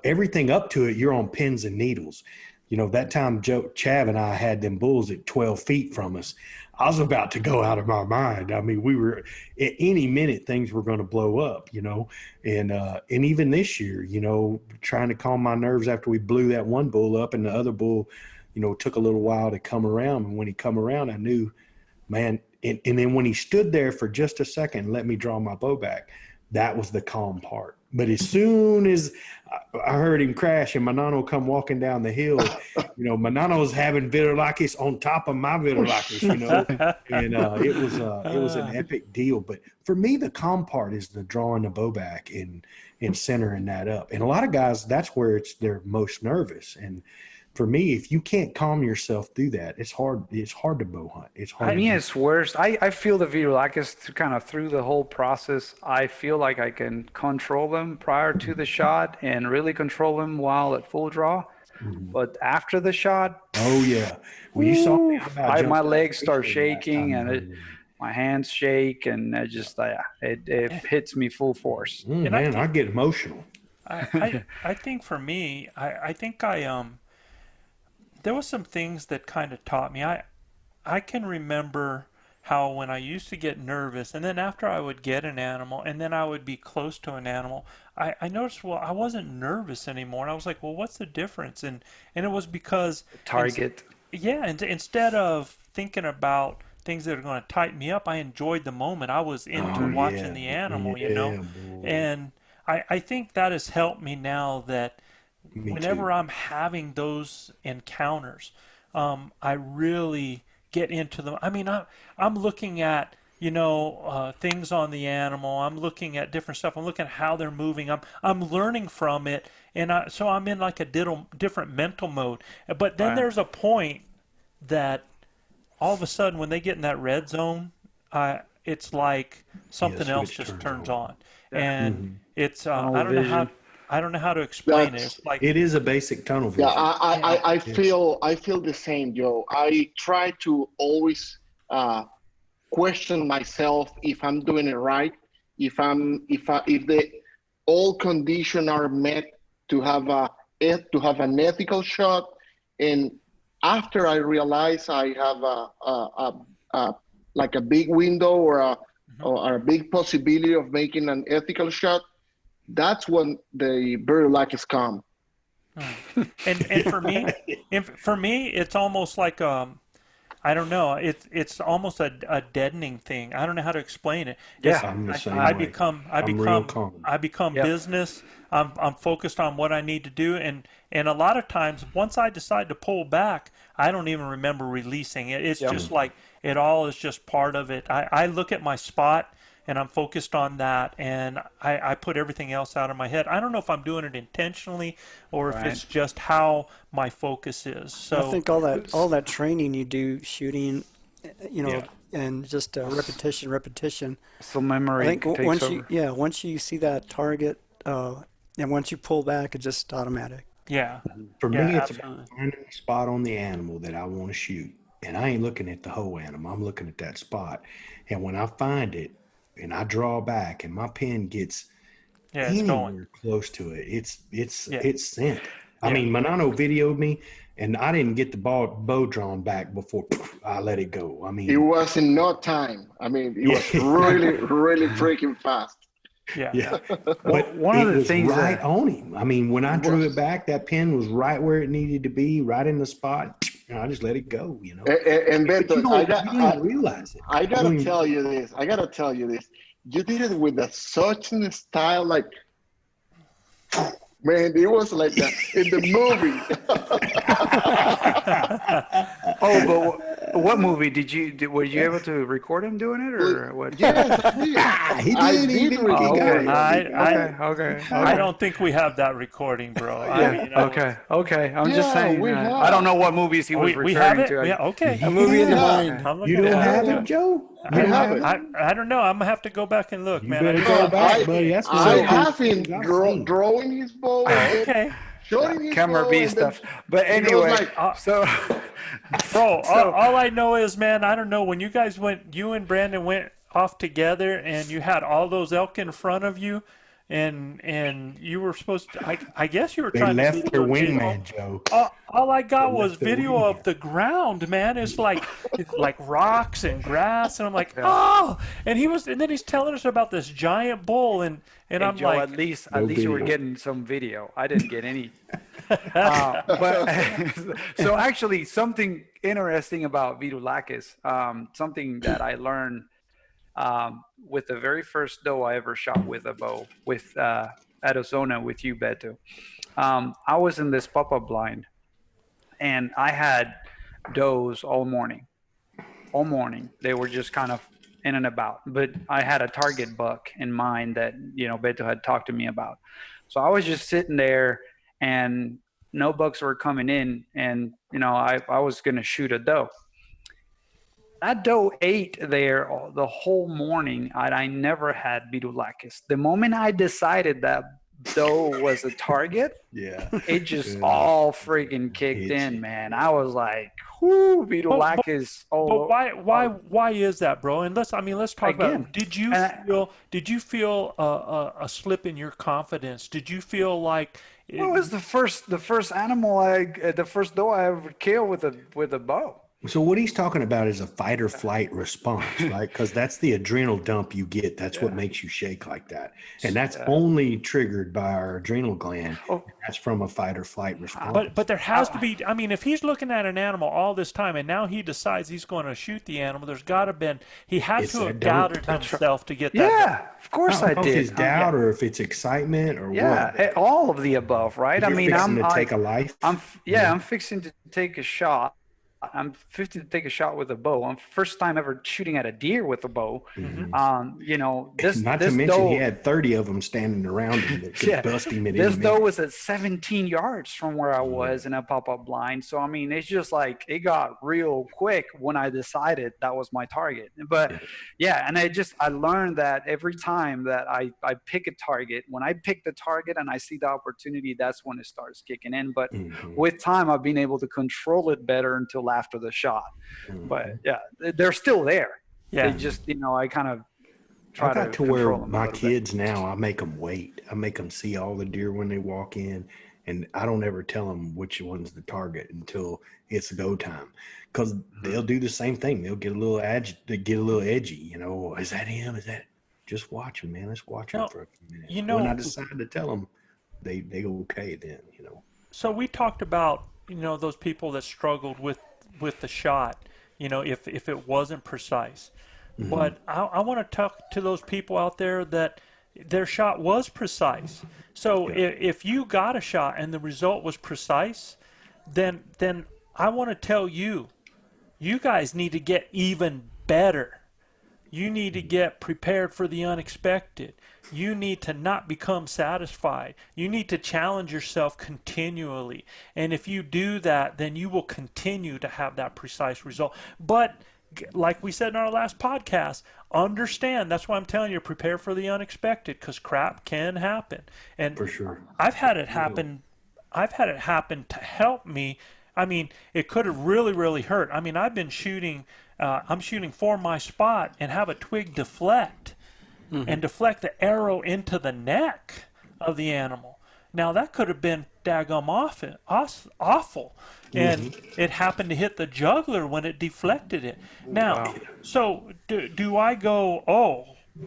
Everything up to it, you're on pins and needles. That time Chav and I had them bulls at 12 feet from us. I was about to go out of my mind. I mean, we were at any minute things were going to blow up, and even this year, trying to calm my nerves after we blew that one bull up and the other bull, took a little while to come around. And when he come around, I knew, man, and then when he stood there for just a second and let me draw my bow back, that was the calm part. But as soon as I heard him crash and Manano come walking down the hill, Manano's having Vitellakis on top of my Vitellakis, and it was an epic deal. But for me, the calm part is the drawing the bow back and centering that up. And a lot of guys, that's where they're most nervous. And for me, if you can't calm yourself through that, it's hard. It's hard to bow hunt. It's hard. I mean, it's worse. I feel the Vitellakis kind of through the whole process. I feel like I can control them prior to the shot and really control them while at full draw. But after the shot, oh yeah, well, you saw me my legs start shaking and my hands shake, and it hits me full force. I get emotional. I think for me, I think there was some things that kind of taught me. I can remember how when I used to get nervous, and then after I would get an animal, and then I would be close to an animal, I noticed, well, I wasn't nervous anymore. And I was like, well, what's the difference? And it was because target. And instead of thinking about things that are going to tighten me up, I enjoyed the moment. I was into watching the animal, boy. And I think that has helped me now that whenever too. I'm having those encounters, I really get into them. I mean, I'm looking at, things on the animal. I'm looking at different stuff. I'm looking at how they're moving. I'm learning from it. And so I'm in like a different mental mode. But then there's a point that all of a sudden when they get in that red zone, it's like something else just turns on. And it's, I don't know how to explain it. It's like it is a basic tunnel vision. Yeah, I feel the same, Joe. I try to always question myself if I'm doing it right, if the all conditions are met to have an ethical shot, and after I realize I have like a big window or a big possibility of making an ethical shot, that's when the Vitellakis come. And for me, it's almost like I don't know. It's almost a deadening thing. I don't know how to explain it. I become business. I'm focused on what I need to do, and a lot of times once I decide to pull back, I don't even remember releasing it. It's just like it all is just part of it. I look at my spot, and I'm focused on that, and I put everything else out of my head. I don't know if I'm doing it intentionally or if it's just how my focus is. So I think all that training you do, shooting, and just repetition. So memory. I think takes over. once you see that target, and once you pull back, it's just automatic. Yeah. For me, it's about finding a spot on the animal that I want to shoot, and I ain't looking at the whole animal. I'm looking at that spot, and when I find it, and I draw back, and my pen gets anywhere close to it, it's sent. I mean, Manano videoed me, and I didn't get the bow drawn back before I let it go. I mean, it was in no time. I mean, it was really freaking fast. Yeah. But one of the things right on him. I mean, when I drew it back, that pen was right where it needed to be, right in the spot. I just let it go, And Beto, you don't realize it. I gotta tell you this. You did it with such a style, like, man, it was like that in the movie. Oh, but what movie were you able to record him doing it, or what? Yes, I did. He did. Okay. I don't think we have that recording, bro. Okay. I'm just saying. I don't know what movies he was we have referring it. to. Yeah, okay. A movie in the mind. You don't have it, Joe? You have it. I don't know. I'm gonna have to go back and look, You man. better go back, buddy. That's what I have him drawing his bow. Okay. Showing his Camera bow, B and stuff. then But he goes anyway, like, Bro, all I know is, man, I don't know, when you guys you and Brandon went off together and you had all those elk in front of you, and you were supposed to, I guess you were trying to They left their wingman, Joe. all I got was video of the ground, man. It's like rocks and grass, and I'm like, oh, and then he's telling us about this giant bull, and I'm Joe, like, at least you were getting some video. I didn't get any. But so actually, something interesting about Virulakis, something that I learned with the very first doe I ever shot with a bow with Arizona with you, Beto. I was in this pop-up blind, and I had does all morning. They were just kind of in and about, but I had a target buck in mind that Beto had talked to me about. So I was just sitting there, and no bucks were coming in, and I was gonna shoot a doe. That doe ate there the whole morning, and I never had Virulakis. The moment I decided that doe was a target, it just all freaking kicked in, man. I was like, whoo, Virulakis. But why is that, bro? And let's talk Again, about it. Did you feel a slip in your confidence? Did you feel like it was the first animal the first doe I ever killed with a bow? So what he's talking about is a fight or flight response, right? Because that's the adrenal dump you get. That's what makes you shake like that. And that's only triggered by our adrenal gland. That's from a fight or flight response. But there has to be, if he's looking at an animal all this time and now he decides he's going to shoot the animal, there's got to been, he had to have doubted himself to get that. Yeah, of course I did. If it's doubt or if it's excitement or what. All of the above, right? I'm fixing to take a life. I'm fixing to take a shot. I'm 50 to take a shot with a bow. I'm first time ever shooting at a deer with a bow. This not to mention doe, he had 30 of them standing around him that could bust him at any minute. This doe was at 17 yards from where I was in a pop-up blind. So it's just like it got real quick when I decided that was my target. But and I learned that every time that I pick a target, when I pick the target and I see the opportunity, that's when it starts kicking in. But with time, I've been able to control it better until after the shot. But they're still there. They just I kind of try to where my kids now, I make them wait. I make them see all the deer when they walk in, and I don't ever tell them which one's the target until it's go time, because they'll do the same thing. They'll get a little edgy. Is that him? Is that? Just watch him, man. Let's watch him for a few minutes. When I decide to tell them, they go okay then. So we talked about those people that struggled with the shot, if it wasn't precise. But I want to talk to those people out there that their shot was precise. So if you got a shot and the result was precise, then I want to tell you guys need to get even better. You need to get prepared for the unexpected. You need to not become satisfied. You need to challenge yourself continually. And if you do that, then you will continue to have that precise result. But like we said in our last podcast, understand, that's why I'm telling you, prepare for the unexpected, because crap can happen. And for sure, I've had it happen to help me. It could have really, really hurt. I've been shooting, I'm shooting for my spot and have a twig deflect and deflect the arrow into the neck of the animal. Now that could have been daggum awful. And it happened to hit the jugular when it deflected it. Now, so do I go,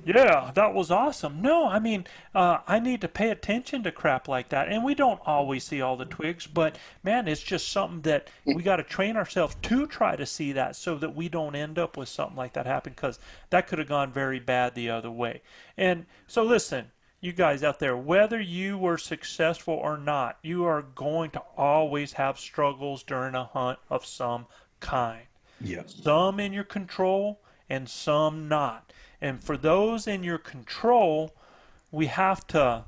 Yeah, that was awesome. No, I mean, I need to pay attention to crap like that. And we don't always see all the twigs, but man, it's just something that we got to train ourselves to try to see that so that we don't end up with something like that happen, because that could have gone very bad the other way. And so listen, you guys out there, whether you were successful or not, you are going to always have struggles during a hunt of some kind. Yeah. Some in your control and some not. And for those in your control, we have to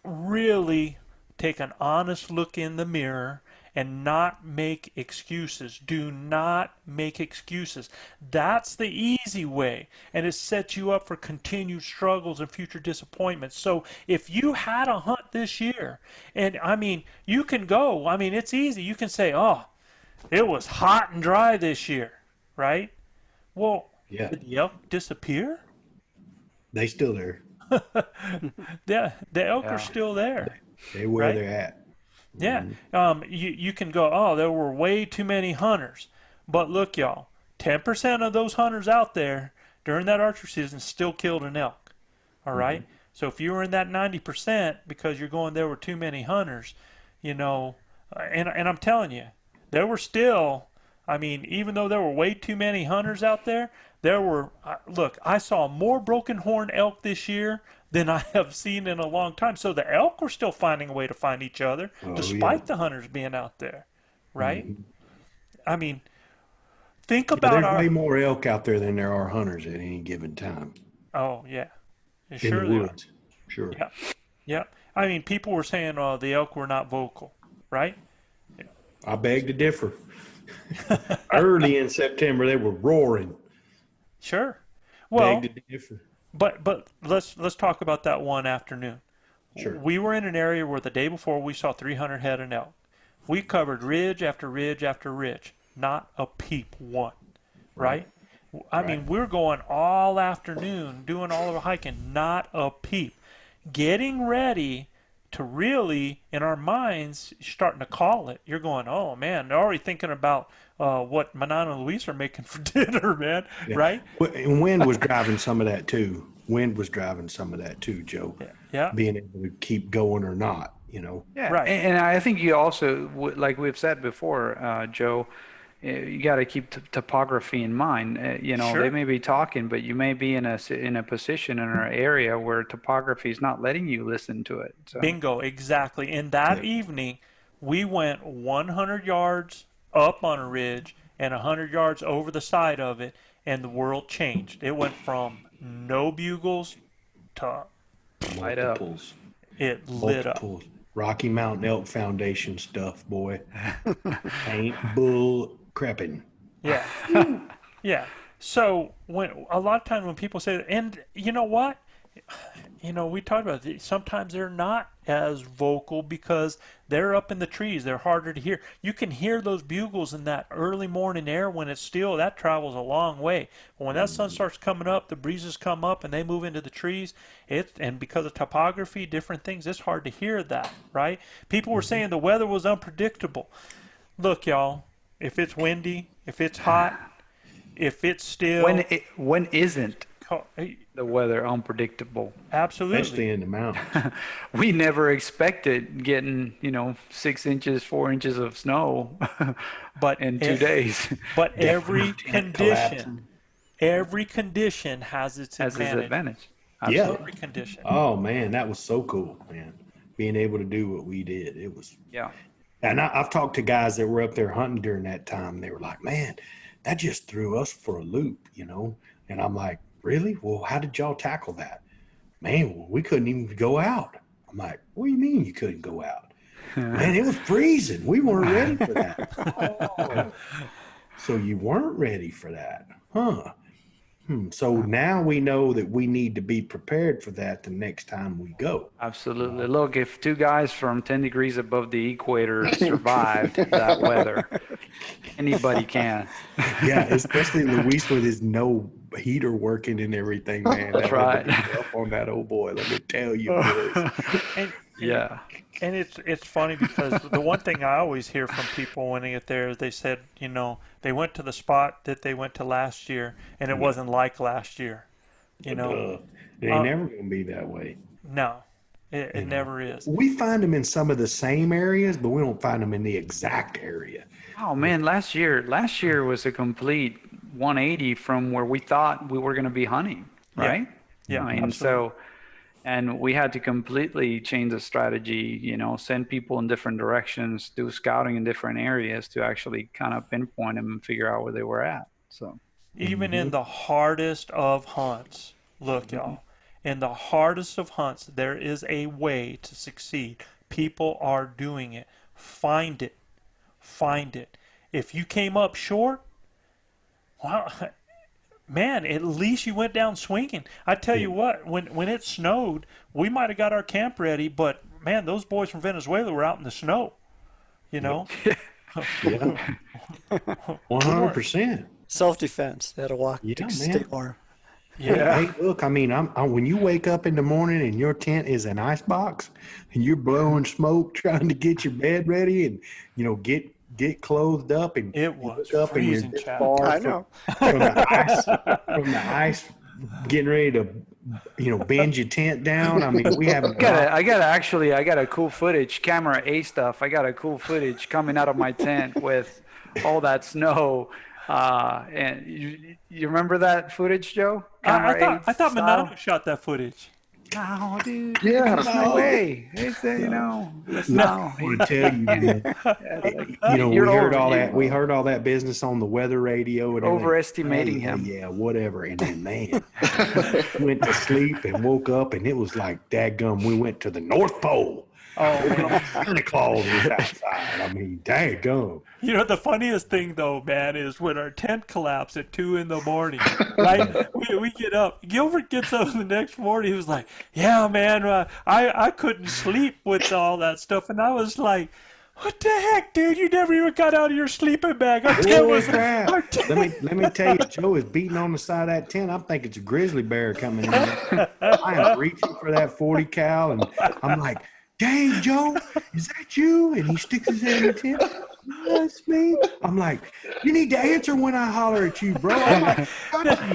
really take an honest look in the mirror and not make excuses. Do not make excuses. That's the easy way, and it sets you up for continued struggles and future disappointments. So if you had a hunt this year, and I mean, you can go, I mean, it's easy. You can say, oh, it was hot and dry this year, right? Well, Yeah. did the elk disappear? They still there. The elk are still there. They where Right? they're at. Yeah. You can go, oh, there were way too many hunters. But look, y'all, 10% of those hunters out there during that archery season still killed an elk. All right? So if you were in that 90% because you're going, there were too many hunters, you know, and I'm telling you, there were still, I mean, even though there were way too many hunters out there, there were, look, I saw more broken horn elk this year than I have seen in a long time. So the elk were still finding a way to find each other despite the hunters being out there, right? I mean, think about there's way more elk out there than there are hunters at any given time. Oh, yeah. In Sure the woods. Sure. Yeah. Yeah. I mean, people were saying the elk were not vocal, right? I beg to differ. Early in September, they were roaring. Sure. Well, Beg to differ. but let's talk about that one afternoon. Sure. We were in an area where the day before we saw 300 head of elk. We covered ridge after ridge after ridge, not a peep one, right? I mean, we're going all afternoon doing all of our hiking, not a peep. Getting ready to really, in our minds, starting to call it. You're going, oh man, they're already thinking about what Manon and Luis are making for dinner, man, right? And wind was driving some of that too. Wind was driving some of that too, Joe. Yeah. Being able to keep going or not, you know. Yeah, Right. And I think you also, like we've said before, Joe, you got to keep topography in mind. You know, Sure. they may be talking, but you may be in a position in an area where topography is not letting you listen to it. So. Bingo, exactly. And that evening, we went 100 yards up on a ridge and 100 yards over the side of it, and the world changed. It went from no bugles to Light up. Multiples. it lit up. Multiples. Rocky Mountain Elk Foundation stuff, boy. Ain't bull crapping. Yeah. Yeah. So when a lot of times when people say, and you know what? You know, we talked about it. Sometimes they're not as vocal because they're up in the trees. They're harder to hear. You can hear those bugles in that early morning air when it's still, that travels a long way. But when that sun starts coming up, the breezes come up and they move into the trees. And because of topography, different things, it's hard to hear that, right? People were saying the weather was unpredictable. Look, y'all, if it's windy, if it's hot, if it's still... When isn't the weather unpredictable? Absolutely. Especially in the mountains. We never expected getting, 6 inches, 4 inches of snow But in 2 days. But every condition has its Has its advantage. advantage. Yeah. Every condition. Oh man, that was so cool, man. Being able to do what we did, it was. Yeah. And I've talked to guys that were up there hunting during that time. And they were like, "Man, that just threw us for a loop," And I'm like, "Really? Well, how did y'all tackle that?" "Man, well, we couldn't even go out." I'm like, "What do you mean you couldn't go out?" "Man, it was freezing. We weren't ready for that." "Oh, so you weren't ready for that, huh?" So now we know that we need to be prepared for that the next time we go. Absolutely. Look, if 2 guys from 10 degrees above the equator survived that weather, anybody can. Yeah, especially Luis with his no heater working and everything, man. That's right. Up on that old boy, let me tell you, boys. And, Yeah. And it's funny because the one thing I always hear from people when they get there, they said, they went to the spot that they went to last year, and it wasn't like last year. You know, it ain't never gonna be that way. No, it never is. We find them in some of the same areas, but we don't find them in the exact area. Oh man, last year was a complete 180 from where we thought we were going to be hunting, right? Yeah, I mean, absolutely. and we had to completely change the strategy, you know, send people in different directions, do scouting in different areas to actually kind of pinpoint them and figure out where they were at. So Even in the hardest of hunts, look, y'all, in the hardest of hunts, there is a way to succeed. People are doing it. Find it. Find it. If you came up short, well, man, at least you went down swinging. I tell you what, when it snowed, we might have got our camp ready, but man, those boys from Venezuela were out in the snow. You know? Yeah. 100%. Self-defense. They had to walk to stay warm. Yeah. Hey, look, I mean, I'm when you wake up in the morning and your tent is an ice box and you're blowing smoke trying to get your bed ready and, you know, get clothed up and It was you look up and you're freezing, this Chad. far I know. from the ice getting ready to, you know, bend your tent down. I mean, we have I got a cool footage, camera A stuff. I got a cool footage coming out of my tent with all that snow. And you remember that footage, Joe? I thought style? Minato shot that footage. No, dude. Yeah. No way. It's, you know, no. I want to tell you, man, you know, we heard all that business on the weather radio and Overestimating him. Yeah, whatever. And then, man, went to sleep and woke up and it was like, dadgum, we went to the North Pole. Oh, Santa Claus was outside. I mean, dadgum. you know, the funniest thing, though, man, is when our tent collapsed at 2 in the morning, right? we get up. Gilbert gets up the next morning. He was like, yeah, man, I couldn't sleep with all that stuff. And I was like, what the heck, dude? You never even got out of your sleeping bag. Our tent was... Let me tell you, Joe is beating on the side of that tent. I'm thinking it's a grizzly bear coming in. I am reaching for that 40 cal, and I'm like, dang, Joe, is that you? And he sticks his head in the tent. That's me. I'm like, you need to answer when I holler at you, bro. I'm like,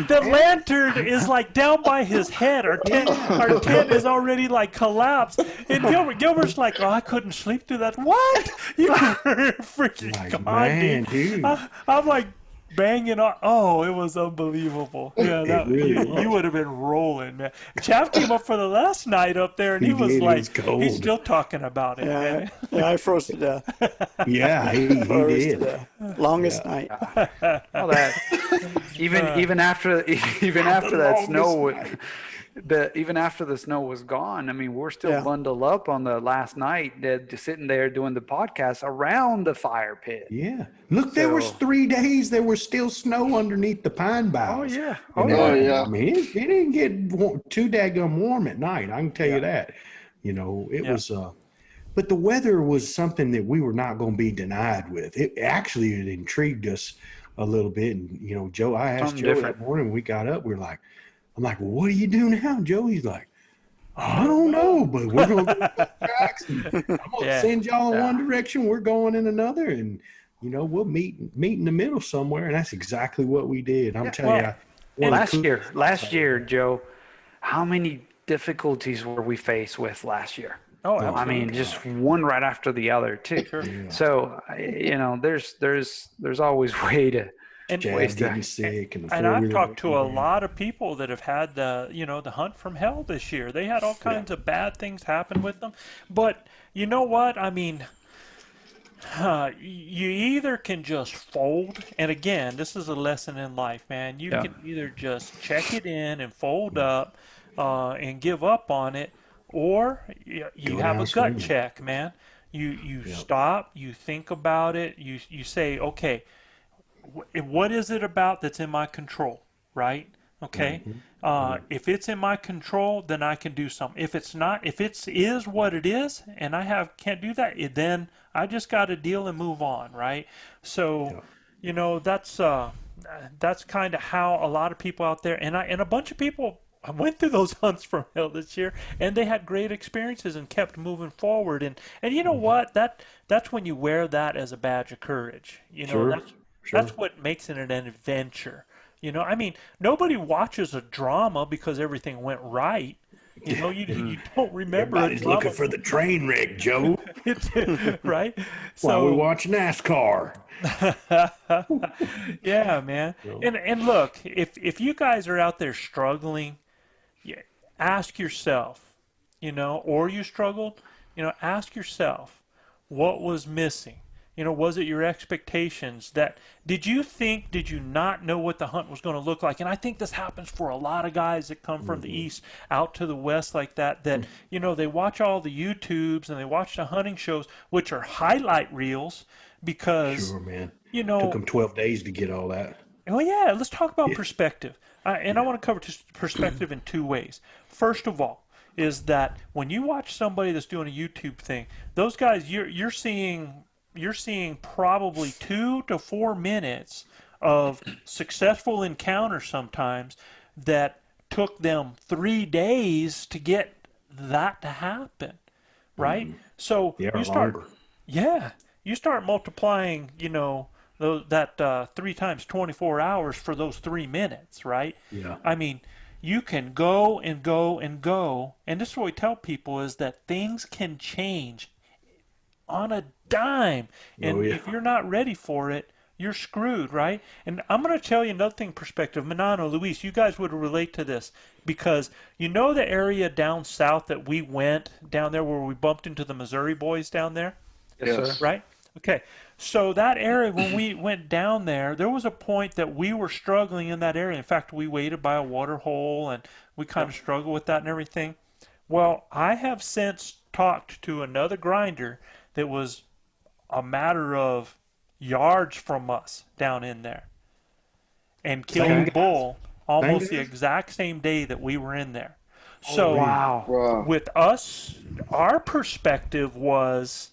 the lantern is like down by his head. Our tent is already like collapsed. And Gilbert's like, oh, I couldn't sleep through that. What? You were freaking like, gone, man, dude. dude. I'm like banging on. Oh, it was unbelievable. Yeah, you would have been rolling, man. Chav came up for the last night up there, and he was like, he's still talking about it. Man. Yeah, I froze to death. Yeah, he did. Longest night. All that. Even after that snow. Even after the snow was gone, I mean, we're still bundled up on the last night, just sitting there doing the podcast around the fire pit. Yeah. Look, there was 3 days. There was still snow underneath the pine boughs. Oh, yeah. Yeah. I mean, it didn't get too daggum warm at night. I can tell you that. You know, it was, but the weather was something that we were not going to be denied with. It intrigued us a little bit. And, you know, Joe, I asked Joe that morning when we got up, I'm like, well, what do you do now, Joe? He's like, I don't know, but we're going to go tracks. I'm going to send y'all in one direction. We're going in another. And, you know, we'll meet in the middle somewhere. And that's exactly what we did. I'm telling you. Last year, Joe, how many difficulties were we faced with last year? Oh, absolutely. I mean, just one right after the other, too. Sure. Yeah. So, you know, there's always way to... And getting sick, and I've talked to a lot of people that have had the hunt from hell this year. They had all kinds of bad things happen with them. But you know what? I mean, you either can just fold, and again, this is a lesson in life, man. You can either just check it in and fold up and give up on it, or you have a gut check, man. You stop, you think about it, you say, okay, what is it about that's in my control, right? Okay. If it's in my control, then I can do something. If it's not, if it is what it is, and can't do that, then I just got to deal and move on, right? So, you know, that's kind of how a lot of people out there, and a bunch of people went through those hunts from hell this year, and they had great experiences and kept moving forward. And you know what? That's when you wear that as a badge of courage. You know, that's what makes it an adventure. You know, I mean, nobody watches a drama because everything went right. You know, you don't remember Everybody's a drama. looking for the train wreck, Joe. Right? While we So watch NASCAR. yeah, man. And look, if you guys are out there struggling, ask yourself, you know, or you struggled, you know, ask yourself, what was missing? You know, was it your expectations that did you not know what the hunt was going to look like? And I think this happens for a lot of guys that come from the east out to the west like that, you know, they watch all the YouTubes and they watch the hunting shows, which are highlight reels because, Sure, man. you know, Took them 12 days to get all that. well, yeah, let's talk about perspective. I want to cover perspective in two ways. First of all, is that when you watch somebody that's doing a YouTube thing, those guys you're seeing probably 2 to 4 minutes of successful encounters sometimes that took them 3 days to get that to happen, right? So Yeah, you start, longer. you start multiplying, you know, that 3 times 24 hours for those 3 minutes, right? Yeah. I mean, you can go and go and go, and this is what we tell people is that things can change on a dime, and if you're not ready for it, you're screwed, right? And I'm going to tell you another thing, perspective. Manano, Luis, you guys would relate to this because you know the area down south that we went down there where we bumped into the Missouri boys down there? Yes, sir. Right? Okay. So that area, when we went down there was a point that we were struggling in that area. In fact, we waited by a water hole and we kind of struggled with that and everything. Well, I have since talked to another grinder that was a matter of yards from us down in there and killed a bull almost the exact same day that we were in there. So Wow. with us, our perspective was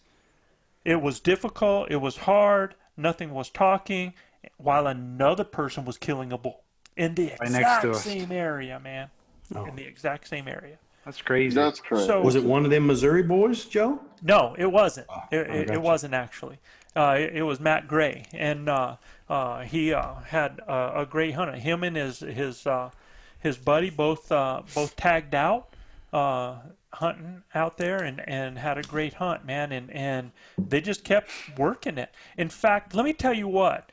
it was difficult, it was hard, nothing was talking, while another person was killing a bull in the exact same area, man. In the exact same area. That's crazy. That's correct. So, Was it one of them Missouri boys, Joe? no, it wasn't. Gotcha. It wasn't actually. It was Matt Gray, and he had a great hunter. Him and his buddy both tagged out hunting out there and had a great hunt, man. And they just kept working it. In fact, let me tell you what,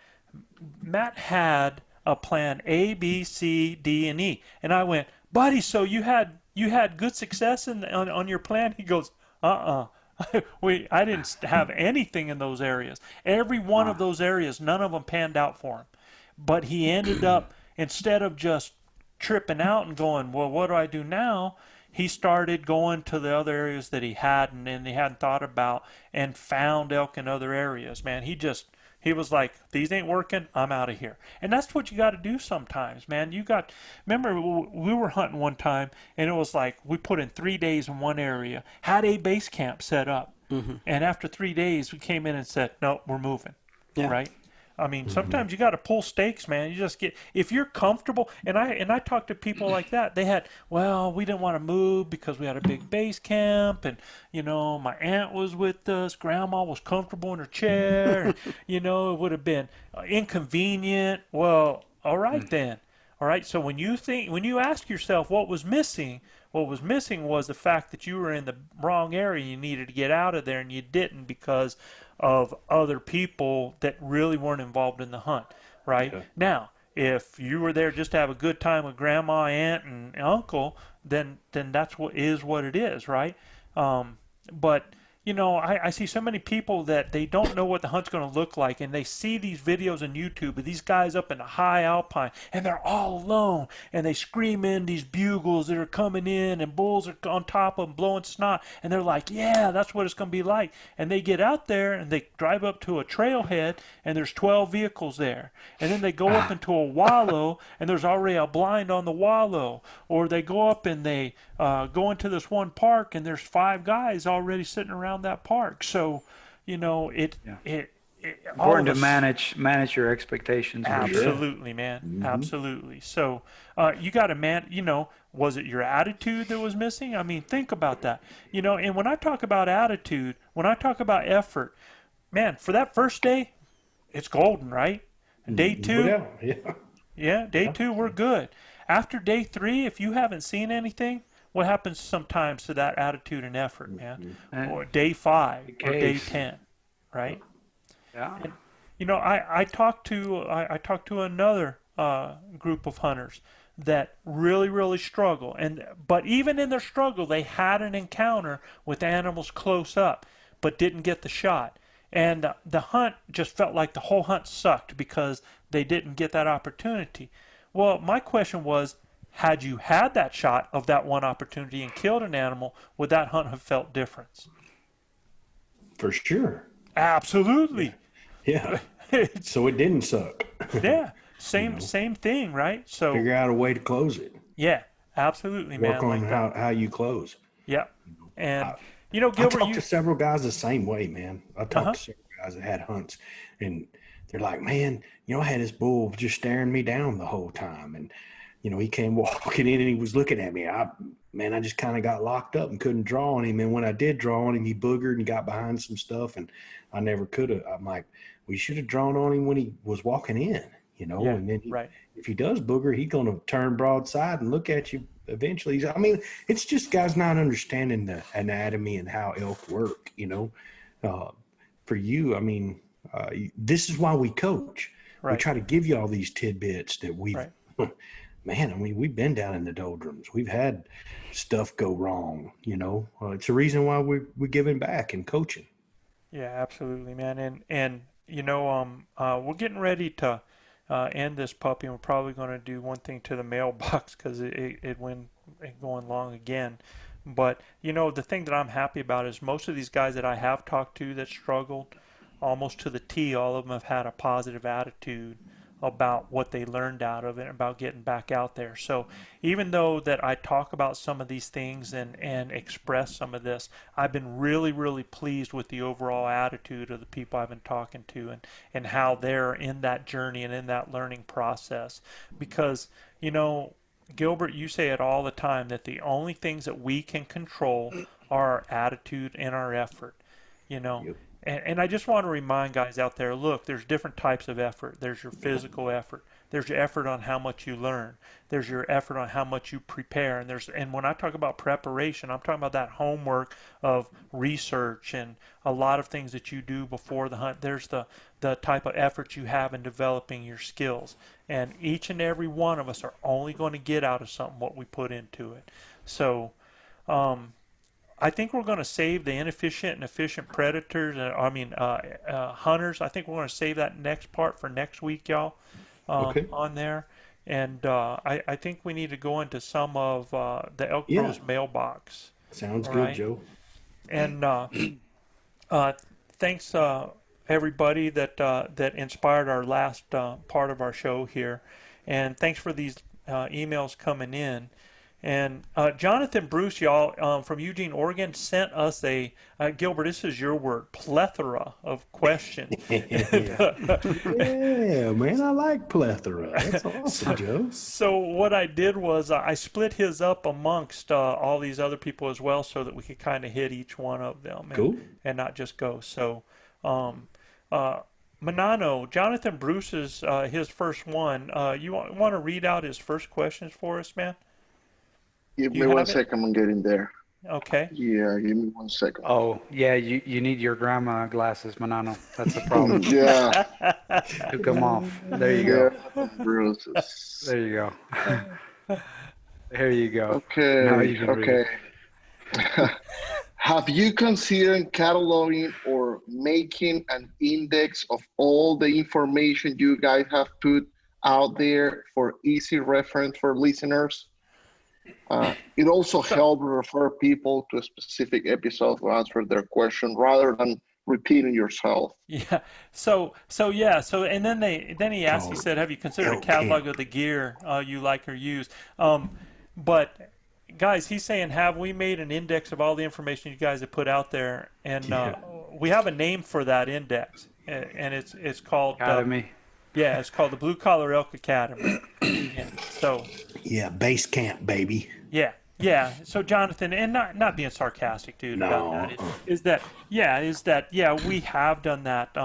Matt had a plan A, B, C, D, and E, and I went, buddy, so you had good success on your plan? He goes, I didn't have anything in those areas. Every one of those areas, none of them panned out for him. But he ended up, instead of just tripping out and going, well, what do I do now? He started going to the other areas that he hadn't thought about and found elk in other areas, man. He was like, these ain't working, I'm out of here. And that's what you got to do sometimes, man. Remember, we were hunting one time, and it was like we put in 3 days in one area, had a base camp set up. Mm-hmm. And after 3 days, we came in and said, no, we're moving, right? I mean, sometimes you got to pull stakes, man. You just if you're comfortable, and I talk to people like that. They had, well, we didn't want to move because we had a big base camp, and you know, my aunt was with us, grandma was comfortable in her chair, and, you know, it would have been inconvenient. Well, all right then, all right. So when you ask yourself what was missing was the fact that you were in the wrong area. You needed to get out of there, and you didn't because of other people that really weren't involved in the hunt, right? Okay. Now, if you were there just to have a good time with grandma, aunt, and uncle, then that's what it is, right? But you know, I see so many people that they don't know what the hunt's going to look like, and they see these videos on YouTube of these guys up in the high alpine, and they're all alone, and they scream in these bugles that are coming in, and bulls are on top of them blowing snot, and they're like, yeah, that's what it's going to be like. And they get out there, and they drive up to a trailhead, and there's 12 vehicles there. And then they go up into a wallow, and there's already a blind on the wallow. Or they go up and they go into this one park, and there's 5 guys already sitting around that park. So, you know, it important to manage your expectations. Absolutely, man. Mm-hmm. Absolutely. So you got to you know, was it your attitude that was missing? I mean, think about that. You know, and when I talk about attitude, when I talk about effort, man, for that first day, it's golden, right? Day 2, Yeah, day 2 we're good. After day 3, if you haven't seen anything, what happens sometimes to that attitude and effort, man? Or day 5 or day 10, right? Yeah. And, I talked to another group of hunters that really struggle, but even in their struggle, they had an encounter with animals close up, but didn't get the shot. And the hunt just felt like the whole hunt sucked because they didn't get that opportunity. Well, my question was, had you had that shot of that one opportunity and killed an animal, would that hunt have felt difference? For sure. Absolutely. Yeah. So it didn't suck. Yeah. Same thing, right? So figure out a way to close it. Yeah, absolutely, Work man. on how you close. Yeah. And I Gilbert, talked to several guys the same way, man. I talked to several guys that had hunts, and they're like, man, I had this bull just staring me down the whole time. And, he came walking in and he was looking at me. I just kind of got locked up and couldn't draw on him. And when I did draw on him, he boogered and got behind some stuff, and I never could have. I'm like, we should have drawn on him when he was walking in, Yeah, and then if he does booger, he's going to turn broadside and look at you eventually. I mean, it's just guys not understanding the anatomy and how elk work, for you. I mean, this is why we coach. We try to give you all these tidbits that we've, man, I mean, we've been down in the doldrums. We've had stuff go wrong, it's a reason why we're giving back and coaching. Yeah, absolutely, man. And we're getting ready to end this puppy, and we're probably going to do one thing to the mailbox because it went going long again. But the thing that I'm happy about is most of these guys that I have talked to that struggled, almost to the T, all of them have had a positive attitude about what they learned out of it, about getting back out there. So even though that I talk about some of these things and express some of this, I've been really pleased with the overall attitude of the people I've been talking to, and how they're in that journey and in that learning process. Because, Gilbert, you say it all the time that the only things that we can control are our attitude and our effort, Yep. And I just want to remind guys out there, look, there's different types of effort. There's your physical effort. There's your effort on how much you learn. There's your effort on how much you prepare. And when I talk about preparation, I'm talking about that homework of research and a lot of things that you do before the hunt. There's the type of effort you have in developing your skills. And each and every one of us are only going to get out of something what we put into it. So, I think we're going to save the inefficient and efficient predators. Hunters. I think we're going to save that next part for next week, y'all. On there, and I think we need to go into some of the ElkBros Mailbox. Sounds good, right? Joe. And thanks everybody that inspired our last part of our show here, and thanks for these emails coming in. And Jonathan Bruce, y'all, from Eugene, Oregon, sent us Gilbert, this is your word, plethora of questions. Yeah, man, I like plethora. That's awesome, Joe. So what I did was I split his up amongst all these other people as well so that we could kind of hit each one of them and not just go. So Manano, Jonathan Bruce's his first one. You want to read out his first questions for us, man? Give me 1 second, I'm getting there. Okay. Yeah, give me 1 second. Oh, yeah, you need your grandma glasses, Manano. That's the problem. Yeah. Took them off. There you go. Bruises. There you go. There you go. Okay. Now you can read it. Have you considered cataloging or making an index of all the information you guys have put out there for easy reference for listeners? It also helps refer people to a specific episode to answer their question rather than repeating yourself. Yeah. So and then he asked. He said, "Have you considered a catalog of the gear you like or use?" But guys, he's saying, have we made an index of all the information you guys have put out there? And we have a name for that index, and it's called Academy. It's called the Blue Collar Elk Academy. And so. Yeah, base camp, baby. Yeah, Yeah. So Jonathan, and not being sarcastic, dude, about that is that we have done that.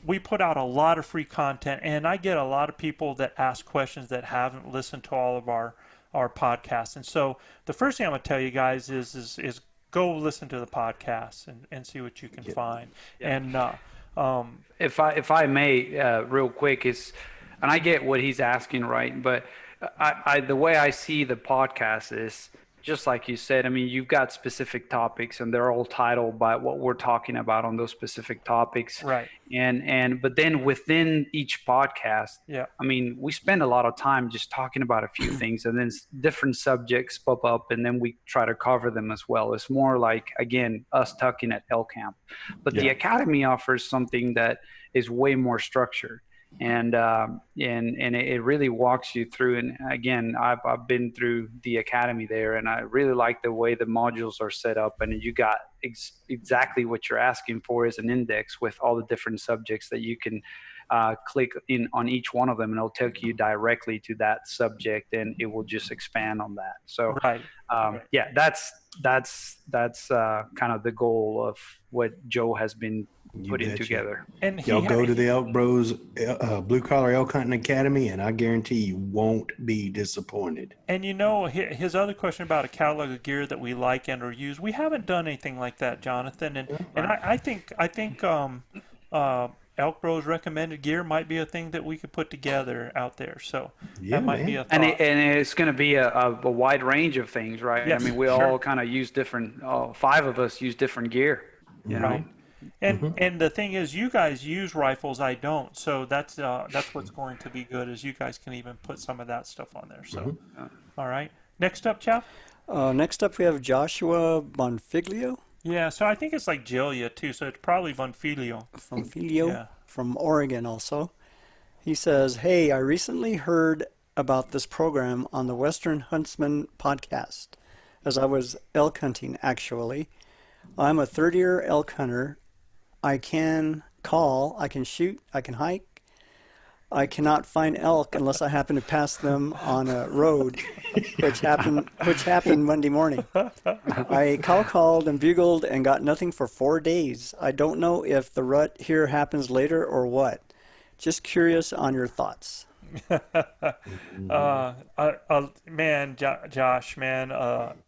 We put out a lot of free content, and I get a lot of people that ask questions that haven't listened to all of our podcasts. And so the first thing I'm gonna tell you guys is go listen to the podcast and see what you can find. And if I may, real quick, and I get what he's asking, right? But the way I see the podcast is just like you said. I mean, you've got specific topics, and they're all titled by what we're talking about on those specific topics. Right. But then within each podcast, I mean, we spend a lot of time just talking about a few things, and then different subjects pop up, and then we try to cover them as well. It's more like, again, us talking at Elk Camp. But the Academy offers something that is way more structured. And it really walks you through. And again, I've been through the Academy there, and I really like the way the modules are set up. And you got exactly what you're asking for is an index with all the different subjects that you can click in on each one of them, and it'll take you directly to that subject, and it will just expand on that. So yeah, that's kind of the goal of what Joe has been putting together. And y'all go to the ElkBros Blue Collar Elk Hunting Academy, and I guarantee you won't be disappointed. And his other question about a catalog of gear that we like and or use, we haven't done anything like that, Jonathan. And I think ElkBros recommended gear might be a thing that we could put together out there. So that might be a thought. And it's going to be a wide range of things, right? Yes, I mean, we all kind of use different. 5 of us use different gear, you know. And the thing is, you guys use rifles, I don't. So that's what's going to be good, is you guys can even put some of that stuff on there. So, all right. Next up, Jeff. Next up, we have Joshua Bonfiglio. Yeah, so I think it's like Gilia too. So it's probably Bonfiglio. From Oregon also. He says, "Hey, I recently heard about this program on the Western Huntsman podcast, as I was elk hunting actually. I'm a third-year elk hunter. I can call, I can shoot, I can hike. I cannot find elk unless I happen to pass them on a road, which happened Monday morning. I called and bugled and got nothing for 4 days. I don't know if the rut here happens later or what. Just curious on your thoughts." Man, Josh, man,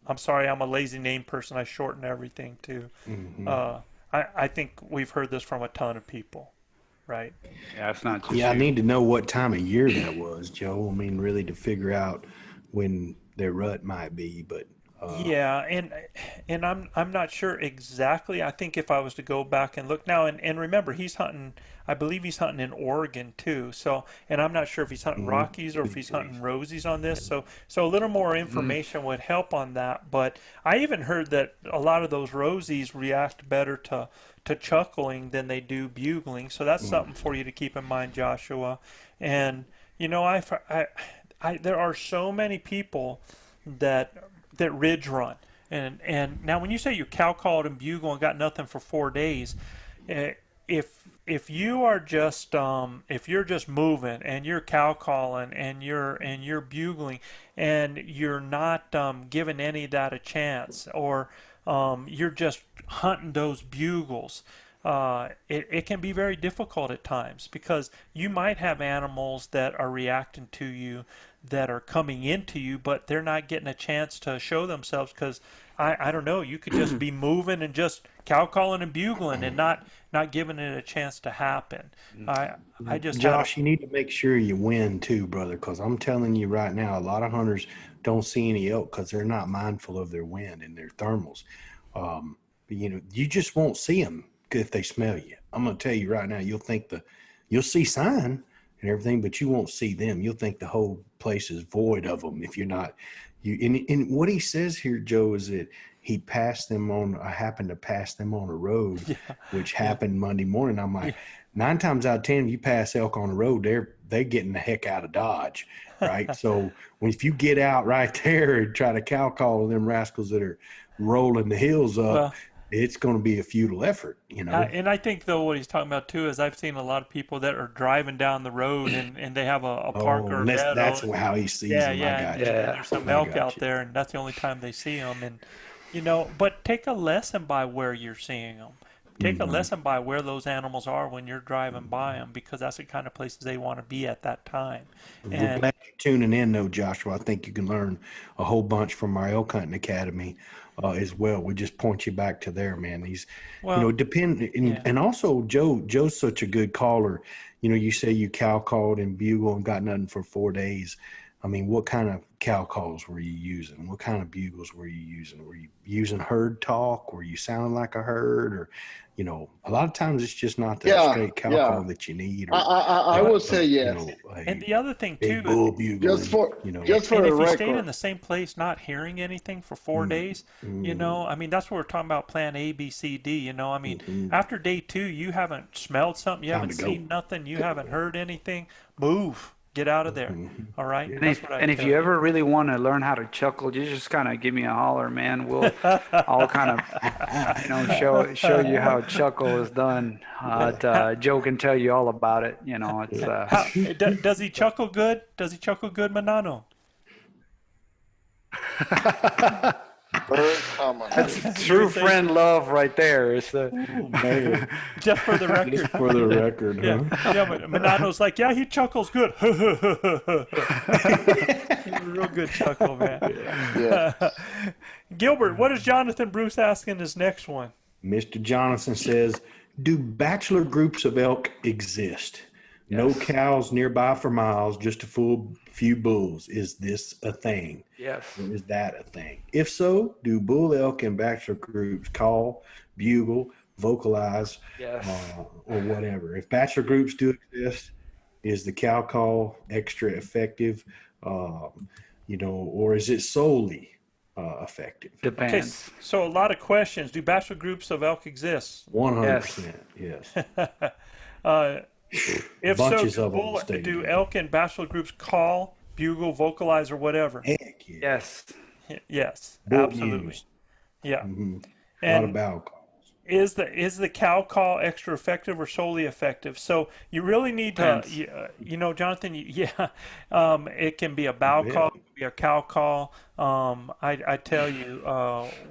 I'm sorry, I'm a lazy name person. I shorten everything too. I think we've heard this from a ton of people, right? Yeah, it's not just I need to know what time of year that was, Joe. I mean, really, to figure out when their rut might be, but and I'm not sure exactly. I think if I was to go back and look now, and remember, he's hunting. I believe he's hunting in Oregon too. So, and I'm not sure if he's hunting Rockies or if he's hunting Rosies on this. So a little more information would help on that. But I even heard that a lot of those Rosies react better to chuckling than they do bugling. So that's something for you to keep in mind, Joshua. And there are so many people that ridge run. And now when you say you cow called and bugle and got nothing for 4 days, if you are just if you're just moving and you're cow calling and you're bugling and you're not giving any of that a chance, or you're just hunting those bugles, it can be very difficult at times, because you might have animals that are reacting to you, that are coming into you, but they're not getting a chance to show themselves because I don't know, you could just be moving and just cow calling and bugling and not giving it a chance to happen. I just Josh, you need to make sure you win too, brother, because I'm telling you right now, a lot of hunters don't see any elk because they're not mindful of their wind and their thermals. You just won't see them if they smell you. I'm going to tell you right now, you'll see sign and everything, but you won't see them. You'll think the whole place is void of them if you're not. And what he says here, Joe, is that he passed them on. I happened to pass them on a road, which happened Monday morning. I'm like, 9 times out of 10, you pass elk on the road, they're getting the heck out of Dodge, right? So if you get out right there and try to cow call them rascals that are rolling the hills up, it's going to be a futile effort, you know. And I think, though, what he's talking about, too, is I've seen a lot of people that are driving down the road and they have a park or a meadow. That's how he sees them. Yeah, I got and you. there's some elk out there, and that's the only time they see them. And, you know, but take a lesson by where you're seeing them. Take a lesson by where those animals are when you're driving by them, because that's the kind of places they want to be at that time. We're glad you're tuning in, though, Joshua. I think you can learn a whole bunch from our Elk Hunting Academy as well. We just point you back to there, man. These, you know, and also Joe's such a good caller. You know, you say you cow called and bugle and got nothing for 4 days. I mean, what kind of cow calls were you using? What kind of bugles were you using? Were you using herd talk? Were you sounding like a herd? Or, you know, a lot of times it's just not that straight cow call that you need. Or, I would say yes. You know, and the other thing too, just for and the if record, you stayed in the same place, not hearing anything for 4 days, you know, I mean, that's what we're talking about. Plan A, B, C, D. You know, I mean, after day 2, you haven't smelled something, you haven't seen nothing, you haven't heard anything. Move. Get out of there. All right. And if you ever really want to learn how to chuckle, you just kind of give me a holler, man. I'll kind of, you know, show you how chuckle is done. Joe can tell you all about it. You know, it's. Does he chuckle good? Does he chuckle good, Manano? That's true friend love right there. It's just for the record. Just for the record, yeah. But Manano's like, yeah, he chuckles good. Real good chuckle, man. Yeah. Gilbert, what is Jonathan Bruce asking his next one? Mr. Jonathan says, do bachelor groups of elk exist? Yes. No cows nearby for miles, just a few bulls. Is this a thing? Yes. Or is that a thing? If so, do bull elk and bachelor groups call, bugle, vocalize, or whatever? If bachelor groups do exist, is the cow call extra effective? You know, or is it solely effective? Depends. Okay, so a lot of questions. Do bachelor groups of elk exist? 100%. Yes. If so, do elk and bachelor groups call, bugle, vocalize, or whatever? Heck yeah. Yes, Bull absolutely. news. Yeah. Mm-hmm. A lot of bow calls. Is the cow call extra effective or solely effective? So you really need to, you know, Jonathan. It can be a bow call, it can be a cow call. I tell you,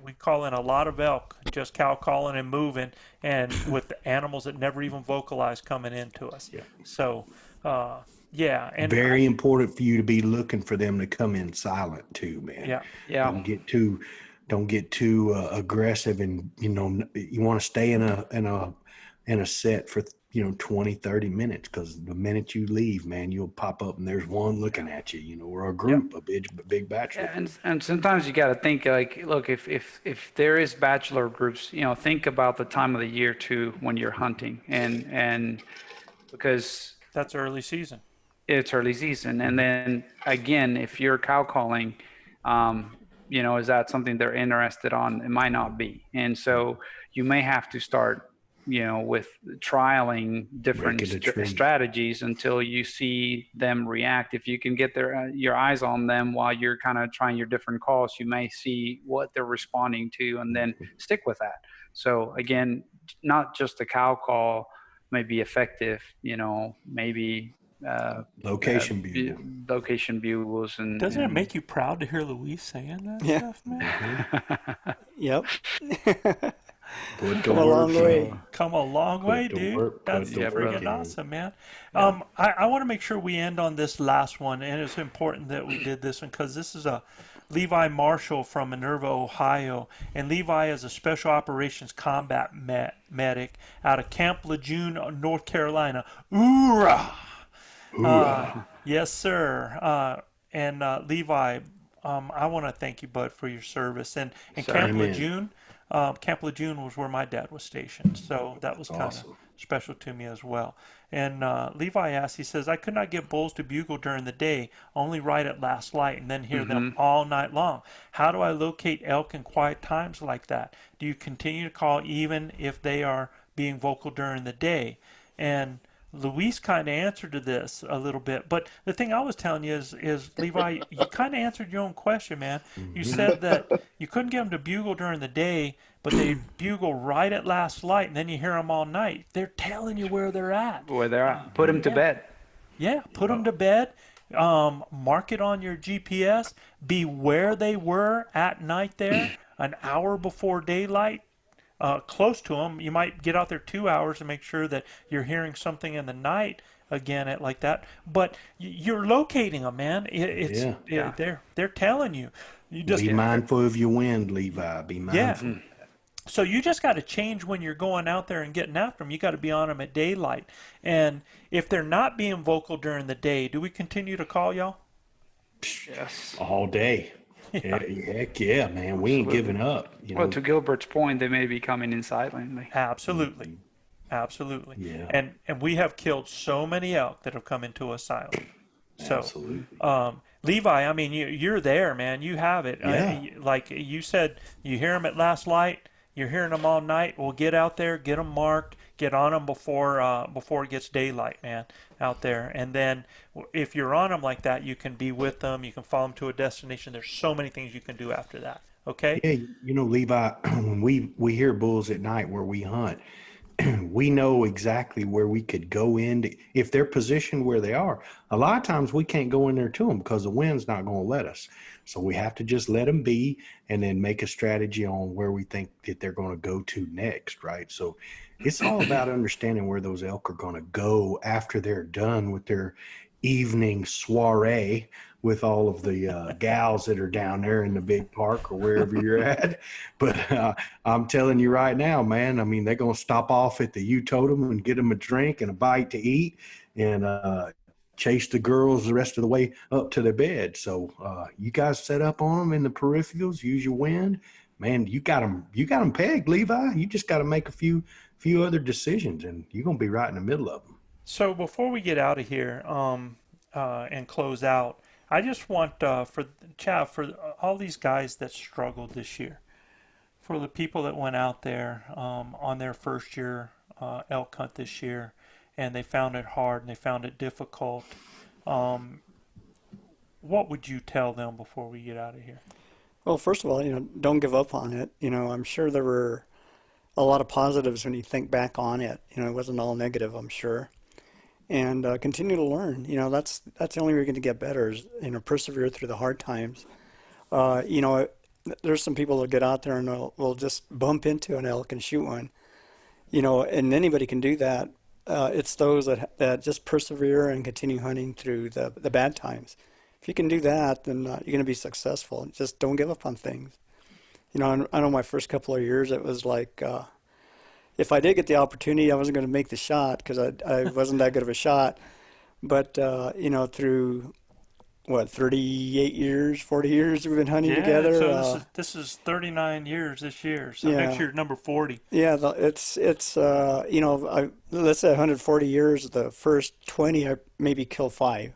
we call in a lot of elk, just cow calling and moving, and with animals that never even vocalize coming into us. Yeah. So, and very important for you to be looking for them to come in silent too, man. Yeah. Don't get too aggressive, and you know, you want to stay in a set for 20, 30 minutes, because the minute you leave, man, you'll pop up and there's one looking at you, you know, or a group, a big bachelor. And sometimes you got to think, like, look, if there is bachelor groups, you know, think about the time of the year too when you're hunting, and because that's early season. It's early season, and then again, if you're cow calling, you know, is that something they're interested on? It might not be. And so you may have to start, you know, with trialing different strategies until you see them react. If you can get your eyes on them while you're kind of trying your different calls, you may see what they're responding to and then stick with that. So again, not just a cow call may be effective, you know, maybe location bugles. And doesn't it make you proud to hear Luis saying that stuff, man? Yep. Come a long way. Come a long way, dude. That's freaking awesome, man. I want to make sure we end on this last one, and it's important that we did this one because this is a Levi Marshall from Minerva, Ohio, and Levi is a Special Operations Combat medic out of Camp Lejeune, North Carolina. Hoorah! Yes, sir. And Levi, I want to thank you, bud, for your service. And Camp Lejeune was where my dad was stationed, so that was kind of special to me as well. And Levi asks, he says, I could not get bulls to bugle during the day, only right at last light, and then hear them all night long. How do I locate elk in quiet times like that? Do you continue to call even if they are being vocal during the day? And Luis kind of answered to this a little bit, but the thing I was telling you is Levi, you kind of answered your own question, man. You said that you couldn't get them to bugle during the day, but they bugle right at last light, and then you hear them all night. They're telling you where they're at. Where they're at. Put them to bed. Yeah, put them to bed. Mark it on your GPS. Be where they were at night there, an hour before daylight. Close to them. You might get out there 2 hours and make sure that you're hearing something in the night again at like that. But you're locating them, man. They're telling you. You just be mindful of your wind, Levi. Be mindful. Yeah. So you just got to change when you're going out there and getting after them. You got to be on them at daylight. And if they're not being vocal during the day, do we continue to call y'all? Yes. All day. Yeah. Heck yeah, man. We ain't giving up. Well, to Gilbert's point, they may be coming in silently. Absolutely. Absolutely. Yeah. And we have killed so many elk that have come into us silent. So, absolutely. Levi, I mean, you're there, man. You have it. Yeah. Like you said, you hear them at last light. You're hearing them all night. Well, get out there, get them marked, get on them before it gets daylight, man, out there. And then if you're on them like that, you can be with them. You can follow them to a destination. There's so many things you can do after that. Okay? Yeah, Levi, when we hear bulls at night where we hunt, we know exactly where we could go in if they're positioned where they are. A lot of times we can't go in there to them because the wind's not going to let us. So we have to just let them be and then make a strategy on where we think that they're going to go to next, right? So it's all about understanding where those elk are going to go after they're done with their evening soiree with all of the gals that are down there in the big park or wherever you're at. But I'm telling you right now, man, I mean, they're going to stop off at the U-Totem and get them a drink and a bite to eat and chase the girls the rest of the way up to their bed. So you guys set up on them in the peripherals, use your wind. Man, you got them pegged, Levi. You just got to make a few other decisions and you're going to be right in the middle of them. So before we get out of here and close out, I just want for Chav, for all these guys that struggled this year, for the people that went out there on their first year elk hunt this year, and they found it hard and they found it difficult, what would you tell them before we get out of here? Well, first of all, don't give up on it. I'm sure there were a lot of positives when you think back on it. It wasn't all negative, I'm sure. And continue to learn. That's the only way you're going to get better is, persevere through the hard times. There's some people that get out there and will just bump into an elk and shoot one. And anybody can do that. It's those that just persevere and continue hunting through the bad times. If you can do that, then you're going to be successful. Just don't give up on things. I know my first couple of years, it was like, if I did get the opportunity, I wasn't going to make the shot because I wasn't that good of a shot. But, through, 38 years, 40 years we've been hunting together. So this is 39 years this year. So next year, number 40. Yeah, it's let's say 140 years, the first 20, I maybe kill 5.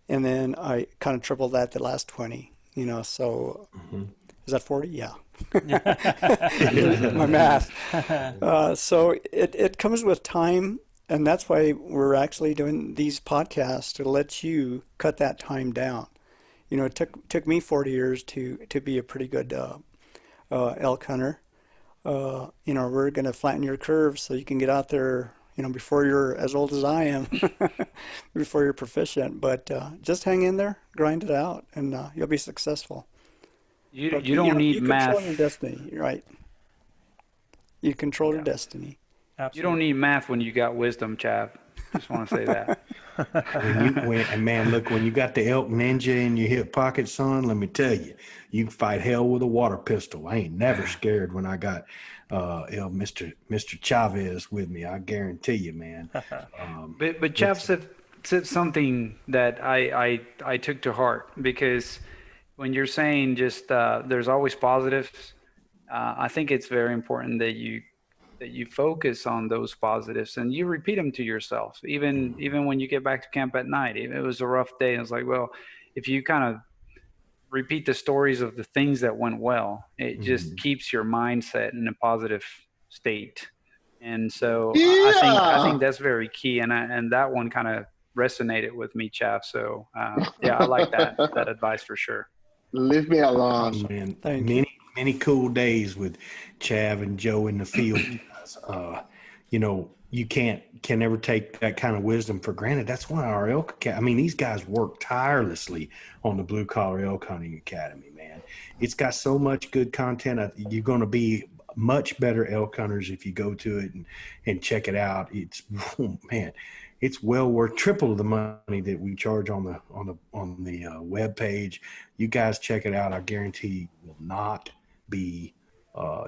And then I kind of tripled that the last 20, so is that 40? Yeah. My math. So it comes with time, and that's why we're actually doing these podcasts to let you cut that time down. It took me 40 years to be a pretty good elk hunter. We're going to flatten your curve so you can get out there, before you're as old as I am, before you're proficient. But just hang in there, grind it out, and you'll be successful. You don't need math. You control your destiny, right? You control your destiny. Absolutely. You don't need math when you got wisdom, Chav. Just want to say that. When you got the elk ninja in your hip pocket, son, let me tell you, you can fight hell with a water pistol. I ain't never scared when I got Mr. Chavez with me. I guarantee you, man. But Chav said something that I took to heart, because when you're saying just there's always positives, I think it's very important that you focus on those positives and you repeat them to yourself, even when you get back to camp at night. If it was a rough day, and it's like, well, if you kind of repeat the stories of the things that went well, it just keeps your mindset in a positive state. And so I think that's very key, and that one kind of resonated with me, Chav. So I like that advice for sure. Leave me alone. Oh, man, many cool days with Chav and Joe in the field. You can never take that kind of wisdom for granted. That's why our these guys work tirelessly on the Blue Collar Elk Hunting Academy, man. It's got so much good content. You're going to be much better elk hunters if you go to it and check it out. It's it's well worth triple the money that we charge on the web page. You guys check it out. I guarantee you will not be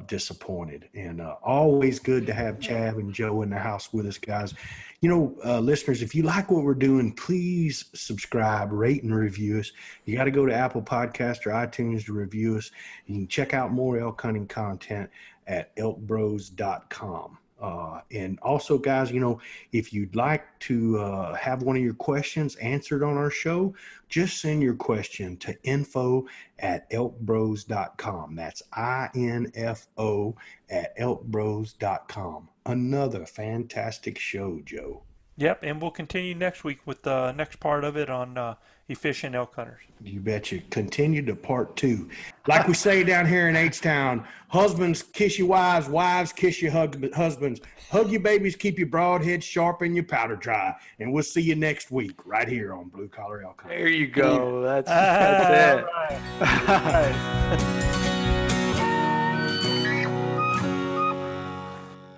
disappointed. And always good to have Chav and Joe in the house with us, guys. Listeners, if you like what we're doing, please subscribe, rate, and review us. You got to go to Apple Podcast or iTunes to review us. You can check out more elk hunting content at ElkBros.com. And also, guys, if you'd like to have one of your questions answered on our show, just send your question to info@elkbros.com. That's info@elkbros.com. Another fantastic show, Joe. Yep, and we'll continue next week with the next part of it on efficient elk hunters. You betcha. Continue to part 2. Like we say down here in H-Town, husbands kiss your wives, wives kiss your husbands. Hug your babies, keep your broad head sharp and your powder dry. And we'll see you next week right here on Blue Collar Elk Hunting. There you go. That's it. All right.